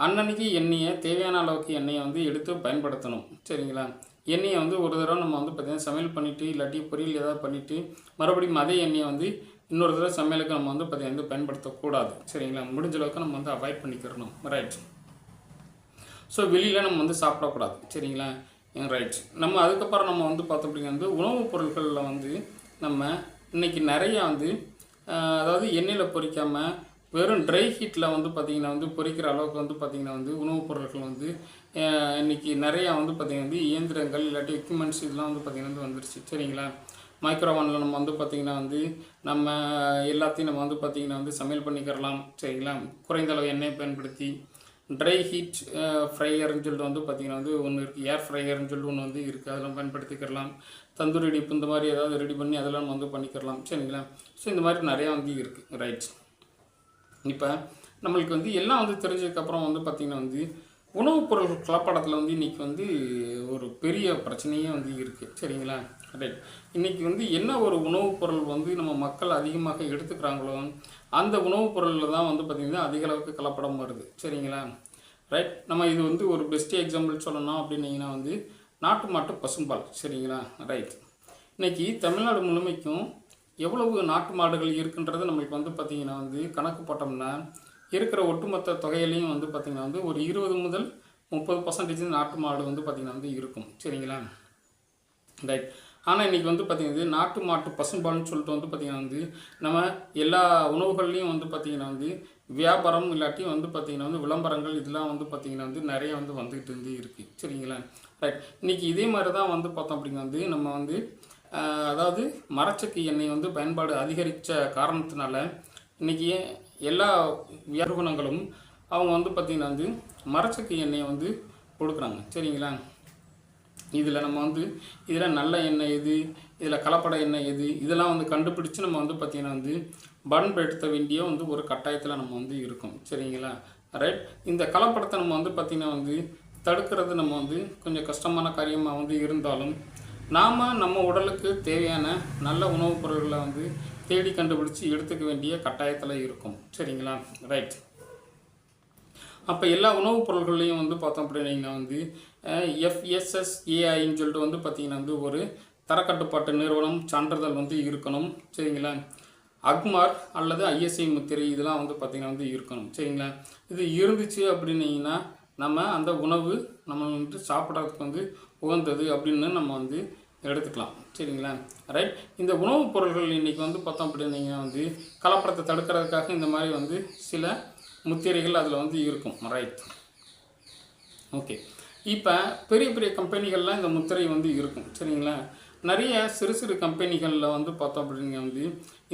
அன்னன்னைக்கு எண்ணெயை தேவையான அளவுக்கு எண்ணெயை வந்து எடுத்து பயன்படுத்தணும். சரிங்களா? எண்ணெயை வந்து ஒரு தடவை நம்ம வந்து பார்த்திங்கன்னா சமையல் பண்ணிவிட்டு இல்லாட்டி பொரியல் ஏதாவது பண்ணிவிட்டு மறுபடியும் அதே எண்ணெயை வந்து இன்னொரு தடவை சமையலுக்கு நம்ம வந்து பார்த்திங்கன்னா பயன்படுத்தக்கூடாது. சரிங்களா? முடிஞ்ச அளவுக்கு நம்ம வந்து அவாய்ட் பண்ணிக்கிறணும். ரைட். ஸோ வெளியில் நம்ம வந்து சாப்பிடக்கூடாது. சரிங்களா? ரைட். நம்ம அதுக்கப்புறம் நம்ம வந்து பார்த்தோம் அப்படின்னா வந்து உணவுப் பொருட்களில் வந்து நம்ம இன்றைக்கி நிறையா வந்து அதாவது எண்ணெயில் பொரிக்காமல் வெறும் ட்ரை ஹீட்டில் வந்து பார்த்திங்கன்னா வந்து பொரிக்கிற அளவுக்கு வந்து பார்த்திங்கன்னா வந்து உணவுப் பொருட்கள் வந்து இன்றைக்கி நிறையா வந்து பார்த்திங்கன்னா வந்து இயந்திரங்கள் இல்லாட்டி எக்யூப்மெண்ட்ஸ் இதெல்லாம் வந்து பார்த்திங்கன்னா வந்து வந்துருச்சு. சரிங்களா? மைக்ரோவனில் நம்ம வந்து பார்த்திங்கன்னா வந்து நம்ம எல்லாத்தையும் நம்ம வந்து பார்த்திங்கன்னா வந்து சமையல் பண்ணிக்கிறலாம். சரிங்களா? குறைந்த அளவு எண்ணெயை பயன்படுத்தி ட்ரை ஹீட் ஃப்ரையர்னு சொல்லிட்டு வந்து பார்த்திங்கன்னா வந்து ஒன்று இருக்குது. ஏர் ஃப்ரையர்னு சொல்லிட்டு ஒன்று வந்து இருக்குது. அதெல்லாம் பயன்படுத்திக்கிறலாம். தந்தூரி டிப்பு இந்த மாதிரி ஏதாவது ரெடி பண்ணி அதெல்லாம் நம்ம வந்து பண்ணிக்கிறலாம். சரிங்களா? ஸோ இந்த மாதிரி நிறையா வந்து இருக்குது. ரைட். இப்போ நம்மளுக்கு வந்து எல்லாம் வந்து தெரிஞ்சதுக்கப்புறம் வந்து பார்த்திங்கன்னா வந்து உணவுப் பொருள் கலப்படத்தில் வந்து இன்றைக்கி வந்து ஒரு பெரிய பிரச்சனையே வந்து இருக்குது. சரிங்களா? ரைட். இன்றைக்கி வந்து என்ன ஒரு உணவுப் பொருள் வந்து நம்ம மக்கள் அதிகமாக எடுத்துக்கிறாங்களோ அந்த உணவுப் பொருளில் தான் வந்து பார்த்திங்கன்னா அதிக அளவுக்கு கலப்படம் வருது. சரிங்களா? ரைட். நம்ம இது வந்து ஒரு பெஸ்ட் எக்ஸாம்பிள் சொல்லணும் அப்படின்னீங்கன்னா வந்து நாட்டு மாட்டு பசும்பால். சரிங்களா? ரைட். இன்றைக்கி தமிழ்நாடு முழுமைக்கும் எவ்வளவு நாட்டு மாடுகள் இருக்குன்றது நம்மளுக்கு வந்து பார்த்திங்கன்னா வந்து கணக்கு போட்டோம்னா இருக்கிற ஒட்டுமொத்த தொகையிலையும் வந்து பார்த்திங்கன்னா வந்து ஒரு 20 முதல் 30% நாட்டு மாடு வந்து பார்த்திங்கன்னா வந்து இருக்கும். சரிங்களா? ரைட். ஆனால் இன்றைக்கி வந்து பார்த்திங்கன்னா நாட்டு மாட்டு பசும்பால்னு சொல்லிட்டு வந்து பார்த்திங்கன்னா வந்து நம்ம எல்லா உணவுகள்லேயும் வந்து பார்த்திங்கன்னா வந்து வியாபாரம் இல்லாட்டி வந்து பார்த்திங்கன்னா வந்து விளம்பரங்கள் இதெல்லாம் வந்து பார்த்திங்கன்னா வந்து நிறைய வந்து வந்துக்கிட்டு வந்து இருக்குது. சரிங்களா? ரைட். இன்றைக்கி இதே மாதிரி தான் வந்து பார்த்தோம் அப்படின்னா வந்து நம்ம வந்து அதாவது மரச்செக்கு எண்ணெய் வந்து பயன்பாடு அதிகரித்த காரணத்தினால இன்றைக்கி எல்லா நிறுவனங்களும் அவங்க வந்து பார்த்திங்கன்னா வந்து மரச்செக்கு எண்ணெயை வந்து கொடுக்குறாங்க. சரிங்களா? இதில் நம்ம வந்து இதில் நல்ல எண்ணெய் எது, இதில் கலப்பட எண்ணெய் எது, இதெல்லாம் வந்து கண்டுபிடிச்சு நம்ம வந்து பார்த்திங்கன்னா வந்து பயன்படுத்த வேண்டிய வந்து ஒரு கட்டாயத்தில் நம்ம வந்து இருக்கோம். சரிங்களா? ரைட். இந்த கலப்படத்தை நம்ம வந்து பார்த்திங்கன்னா வந்து தடுக்கிறது நம்ம வந்து கொஞ்சம் கஷ்டமான காரியமாக வந்து இருந்தாலும் நாம் நம்ம உடலுக்கு தேவையான நல்ல உணவுப் பொருட்களை வந்து தேடி கண்டுபிடிச்சி எடுத்துக்க வேண்டிய கட்டாயத்தில் இருக்கும். சரிங்களா? ரைட். அப்போ எல்லா உணவுப் பொருட்கள்லையும் வந்து பார்த்தோம் அப்படின்னா வந்து FSSAIன்னு சொல்லிட்டு வந்து பார்த்திங்கன்னா வந்து ஒரு தரக்கட்டுப்பாட்டு நிறுவனம் சான்றிதழ் வந்து இருக்கணும். சரிங்களா? அக்மார் அல்லது ISI முத்திரை இதெல்லாம் வந்து பார்த்திங்கன்னா வந்து இருக்கணும். சரிங்களா? இது இருந்துச்சு அப்படின்னீங்கன்னா நம்ம அந்த உணவு நம்ம வந்து சாப்பிட்றதுக்கு வந்து உகந்தது அப்படின்னு நம்ம வந்து எடுத்துக்கலாம். சரிங்களா? ரைட். இந்த உணவுப் பொருட்கள் இன்றைக்கி வந்து பார்த்தோம் அப்படின்னீங்கன்னா வந்து கலப்படத்தை தடுக்கிறதுக்காக இந்த மாதிரி வந்து சில முத்திரைகள் அதில் வந்து இருக்கும். ரைட். ஓகே. இப்போ பெரிய பெரிய கம்பெனிகள்லாம் இந்த முத்திரை வந்து இருக்கும். சரிங்களா? நிறைய சிறு சிறு கம்பெனிகளில் வந்து பார்த்தோம் அப்படின்னா வந்து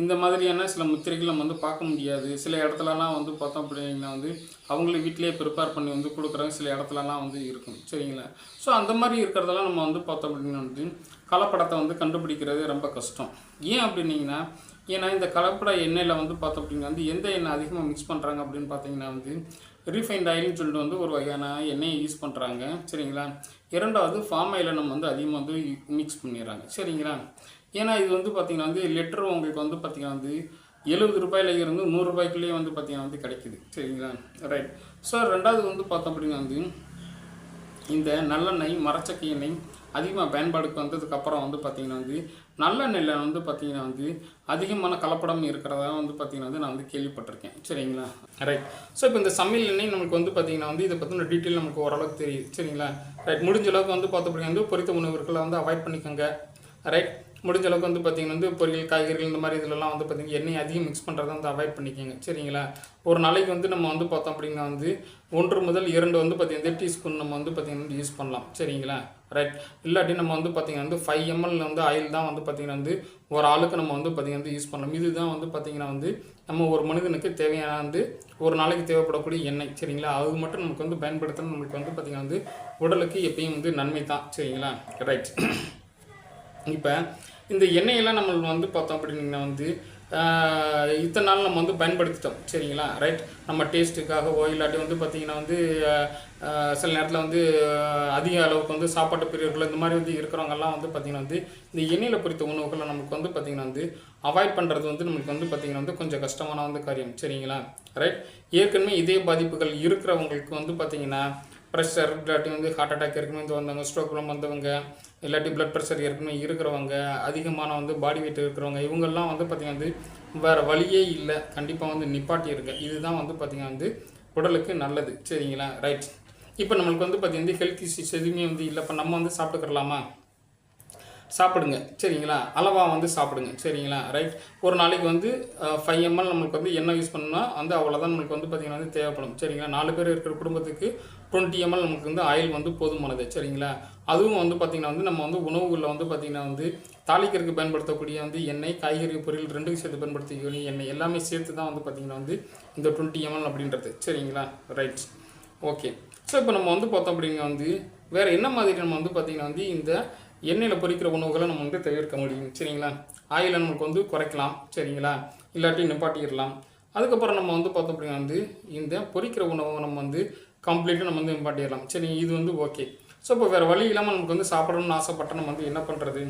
இந்த மாதிரியான சில முத்திரைகள் நம்ம வந்து பார்க்க முடியாது. சில இடத்துலலாம் வந்து பார்த்தோம் அப்படின்னா வந்து அவங்களே வீட்டிலேயே ப்ரிப்பேர் பண்ணி வந்து கொடுக்குறாங்க. சில இடத்துலலாம் வந்து இருக்கும். சரிங்களா? ஸோ அந்த மாதிரி இருக்கிறதெல்லாம் நம்ம வந்து பார்த்தோம் அப்படின்னா வந்து கலப்படத்தை வந்து கண்டுபிடிக்கிறது ரொம்ப கஷ்டம். ஏன் அப்படின்னீங்கன்னா ஏன்னா இந்த கலப்பட எண்ணெயில் வந்து பார்த்தோம் அப்படின்னா வந்து எந்த எண்ணெய் அதிகமாக மிக்ஸ் பண்ணுறாங்க அப்படின்னு பார்த்தீங்கன்னா வந்து ரீஃபைண்ட் ஆயில்னு சொல்லிட்டு வந்து ஒரு வகையான எண்ணெயை யூஸ் பண்ணுறாங்க. சரிங்களா? இரண்டாவது ஃபார்ம் ஆயிலை நம்ம வந்து அதிகமாக வந்து மிக்ஸ் பண்ணிடுறாங்க. சரிங்களா? ஏன்னா இது வந்து பார்த்திங்கன்னா வந்து லிட்டர் உங்களுக்கு வந்து பார்த்திங்கன்னா வந்து 70 ரூபாயில இருந்து 100 ரூபாய்க்குள்ளேயே வந்து பார்த்திங்கன்னா வந்து கிடைக்குது. சரிங்களா? ரைட். ஸோ ரெண்டாவது வந்து பார்த்தோம் அப்படின்னா வந்து இந்த நல்லெண்ணெய் மரச்செக்கு எண்ணெய் அதிகமாக பயன்பாடுக்கு வந்ததுக்கப்புறம் வந்து பார்த்திங்கன்னா வந்து நல்லெண்ணெயில் வந்து பார்த்திங்கன்னா வந்து அதிகமான கலப்படம் இருக்கிறதா வந்து பார்த்திங்கன்னா வந்து நான் வந்து கேள்விப்பட்டிருக்கேன். சரிங்களா? ரைட். ஸோ இப்போ இந்த சமையல் எண்ணெய் நமக்கு வந்து பார்த்திங்கன்னா வந்து இதை பற்றின டீட்டெயில் நமக்கு ஓரளவுக்கு தெரியுது. சரிங்களா? ரைட். முடிஞ்ச அளவுக்கு வந்து பார்த்தோம் அப்படின்னா வந்து பொரித்த உணவுகளை வந்து அவாய்ட் பண்ணிக்கோங்க. ரைட். முடிஞ்ச அளவுக்கு வந்து பார்த்திங்கன்னா வந்து பொரியல் காய்கறிகள் இந்த மாதிரி இதிலலாம் வந்து பார்த்திங்கன்னா எண்ணெய் அதிகம் மிக்ஸ் பண்ணுறதை வந்து அவாய்ட் பண்ணிக்கோங்க. சரிங்களா? ஒரு நாளைக்கு வந்து நம்ம வந்து பார்த்தோம் அப்படின்னா வந்து 1 முதல் 2 வந்து பார்த்திங்கன்னா டீஸ்பூன் நம்ம வந்து பார்த்திங்கன்னா யூஸ் பண்ணலாம். சரிங்களா? ரைட். இல்லாட்டி நம்ம வந்து பார்த்திங்கன்னா வந்து 5 ml வந்து ஆயில் தான் வந்து பார்த்திங்கன்னா வந்து ஒரு ஆளுக்கு நம்ம வந்து பார்த்திங்கன்னா வந்து யூஸ் பண்ணலாம். இதுதான் வந்து பார்த்திங்கன்னா வந்து நம்ம ஒரு மனிதனுக்கு தேவையான வந்து ஒரு நாளைக்கு தேவைப்படக்கூடிய எண்ணெய். சரிங்களா? அது மட்டும் நமக்கு வந்து பயன்படுத்தணும். நமக்கு வந்து பார்த்திங்கன்னா வந்து உடலுக்கு எப்பயும் வந்து நன்மை தான். சரிங்களா? ரைட். இப்போ இந்த எண்ணெயெல்லாம் நம்ம வந்து பார்த்தோம் அப்படின்னா வந்து இத்தனை நாள் நம்ம வந்து பயன்படுத்திட்டோம். சரிங்களா? ரைட். நம்ம டேஸ்ட்டுக்காகவோ இல்லாட்டி வந்து பார்த்திங்கன்னா வந்து சில நேரத்தில் வந்து அதிக அளவுக்கு வந்து சாப்பாட்டு பிரியர்கள் இந்த மாதிரி வந்து இருக்கிறவங்கெல்லாம் வந்து பார்த்திங்கன்னா வந்து இந்த எண்ணெயில் பொரித்த உணவுகளை நமக்கு வந்து பார்த்திங்கன்னா வந்து அவாய்ட் பண்ணுறது வந்து நமக்கு வந்து பார்த்திங்கன்னா வந்து கொஞ்சம் கஷ்டமான வந்து காரியம். சரிங்களா? ரைட். ஏற்கனவே இதே பாதிப்புகள் இருக்கிறவங்களுக்கு வந்து பார்த்திங்கன்னா ப்ரெஷர் இல்லாட்டி வந்து ஹார்ட் அட்டாக் ஏற்கனவே வந்து வந்தவங்க, ஸ்ட்ரோக் வந்தவங்க, இல்லாட்டி பிளட் ப்ரெஷர் ஏற்கனவே இருக்கிறவங்க, அதிகமான வந்து பாடி வெயிட் இருக்கிறவங்க, இவங்கெல்லாம் வந்து பார்த்திங்கன்னா வந்து வேறு வழியே இல்லை, கண்டிப்பாக வந்து நிப்பாட்டியிருங்க. இதுதான் வந்து பார்த்திங்கன்னா வந்து உடலுக்கு நல்லது. சரிங்களா? ரைட். இப்போ நம்மளுக்கு வந்து பார்த்திங்கன்னா ஹெல்த் இஷ்யூஸ் எதுவுமே வந்து இல்லை. இப்போ நம்ம வந்து சாப்பிட்டுக்கலாமா? சாப்பிடுங்க. சரிங்களா? அளவாக வந்து சாப்பிடுங்க. சரிங்களா? ரைட். ஒரு நாளைக்கு வந்து 5 ml நம்மளுக்கு வந்து எண்ணெய் யூஸ் பண்ணால் வந்து அவ்வளோதான் நம்மளுக்கு வந்து பார்த்திங்கன்னா வந்து தேவைப்படும். சரிங்களா? 4 பேர் இருக்கிற குடும்பத்துக்கு 20 ml நமக்கு வந்து ஆயில் வந்து போதுமானது. சரிங்களா? அதுவும் வந்து பார்த்திங்கன்னா வந்து நம்ம வந்து உணவுகளில் வந்து பார்த்திங்கன்னா வந்து தாளிக்கிறதுக்கு பயன்படுத்தக்கூடிய வந்து எண்ணெய், காய்கறி பொரியல் 2க்கும் சேர்த்து பயன்படுத்தக்கூடிய எண்ணெய் எல்லாமே சேர்த்து தான் வந்து பார்த்திங்கன்னா வந்து இந்த 20 ml அப்படின்றது. சரிங்களா? ரைட். ஓகே. ஸோ இப்போ நம்ம வந்து பார்த்தோம் அப்படின்னா வந்து வேறு என்ன மாதிரி நம்ம வந்து பார்த்திங்கன்னா வந்து இந்த எண்ணெயில் பொரிக்கிற உணவுகளை நம்ம வந்து தவிர்க்க முடியும். சரிங்களா? ஆயிலை நமக்கு வந்து குறைக்கலாம். சரிங்களா? இல்லாட்டி நிப்பாட்டிடலாம். அதுக்கப்புறம் நம்ம வந்து பார்த்தோம் அப்படின்னா வந்து இந்த பொரிக்கிற உணவை நம்ம வந்து கம்ப்ளீட்டாக நம்ம வந்து நிப்பாட்டிடலாம். சரி, இது வந்து ஓகே. ஸோ இப்போ வேறு வழி இல்லாமல் நமக்கு வந்து சாப்பிடணும்னு ஆசைப்பட்ட நம்ம வந்து என்ன பண்ணுறது?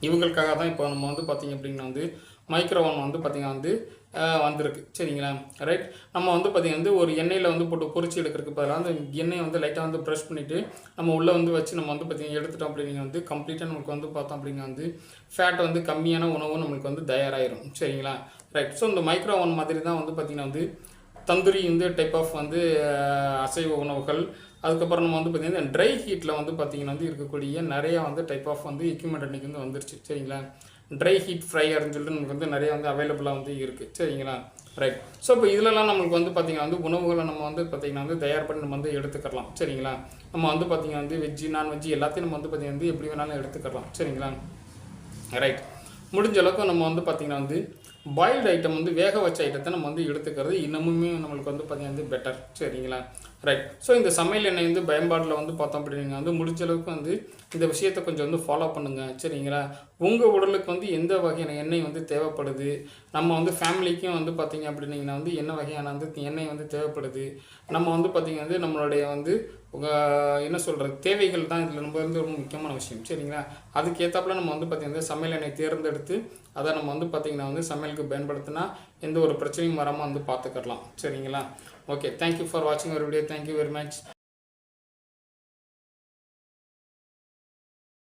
இவங்களுக்காக தான் இப்போ நம்ம வந்து பார்த்திங்க அப்படின்னா வந்து மைக்ரோவன் வந்து பார்த்திங்கன்னா வந்து வந்திருக்கு. சரிங்களா? ரைட். நம்ம வந்து பார்த்திங்கன்னா வந்து ஒரு எண்ணெயில் வந்து போட்டு பொரிச்சு எடுக்கிறதுக்கு பதிலாக அந்த எண்ணெயை வந்து லைட்டாக வந்து ப்ரெஷ் பண்ணிவிட்டு நம்ம உள்ளே வந்து வச்சு நம்ம வந்து பார்த்திங்கன்னா எடுத்துட்டோம் அப்படின்னா வந்து கம்ப்ளீட்டாக நமக்கு வந்து பார்த்தோம் அப்படின்னா வந்து ஃபேட் வந்து கம்மியான உணவு நம்மளுக்கு வந்து தயாராகிடும். சரிங்களா? ரைட். ஸோ இந்த மைக்ரோவன் மாதிரி தான் வந்து பார்த்திங்கன்னா வந்து தந்தூரி வந்து டைப் ஆஃப் வந்து அசைவ உணவுகள். அதுக்கப்புறம் நம்ம வந்து பார்த்திங்கன்னா ட்ரை ஹீட்டில் வந்து பார்த்திங்கன்னா வந்து இருக்கக்கூடிய நிறையா வந்து டைப் ஆஃப் வந்து எக்யூப்மெண்ட் அன்றைக்கி வந்து வந்துருச்சு. சரிங்களா? ட்ரை ஹீட் ஃப்ரையர்னு சொல்லிட்டு நமக்கு வந்து நிறையா வந்து அவைலபிளாக வந்து இருக்குது. சரிங்களா? ரைட். ஸோ இப்போ இதிலலாம் நம்மளுக்கு வந்து பார்த்திங்கன்னா வந்து உணவுகளை நம்ம வந்து பார்த்திங்கன்னா வந்து தயார் பண்ணி நம்ம வந்து எடுத்துக்கலாம். சரிங்களா? நம்ம வந்து பார்த்திங்கன்னா வந்து வெஜ்ஜு நான்வெஜ்ஜு எல்லாத்தையும் நம்ம வந்து பார்த்திங்கன்னா வந்து எப்படி வேணாலும் எடுத்துக்கலாம். சரிங்களா? ரைட். முடிஞ்ச அளவுக்கு நம்ம வந்து பார்த்திங்கன்னா வந்து பாயில்டு ஐட்டம் வந்து வேக வச்ச ஐட்டத்தை நம்ம வந்து எடுத்துக்கிறது இன்னமுமே நம்மளுக்கு வந்து பார்த்தீங்கன்னா பெட்டர். சரிங்களா? ரைட். ஸோ இந்த சமையல் எண்ணெய் வந்து பயன்பாட்டில் வந்து பார்த்தோம் அப்படின்னா வந்து முடிஞ்ச அளவுக்கு வந்து இந்த விஷயத்தை கொஞ்சம் வந்து ஃபாலோ பண்ணுங்கள். சரிங்களா? உங்கள் உடலுக்கு வந்து எந்த வகையான எண்ணெய் வந்து தேவைப்படுது, நம்ம வந்து ஃபேமிலிக்கும் வந்து பார்த்திங்க அப்படின்னீங்கன்னா வந்து என்ன வகையான வந்து எண்ணெய் வந்து தேவைப்படுது, நம்ம வந்து பார்த்திங்க வந்து நம்மளுடைய வந்து என்ன சொல்கிறது தேவைகள் தான் இதில் நம்ம வந்து ரொம்ப முக்கியமான விஷயம். சரிங்களா? அதுக்கேற்றாப்புல நம்ம வந்து பார்த்திங்கன்னா சமையல் எண்ணெய் தேர்ந்தெடுத்து அதை நம்ம வந்து பார்த்திங்கன்னா வந்து சமையலுக்கு பயன்படுத்தினா எந்த ஒரு பிரச்சனையும் வராமல் வந்து பார்த்துக்கலாம். சரிங்களா? ஓகே, தேங்க்யூ ஃபார் வாட்சிங் அவர் வீடியோ. Thank you very much.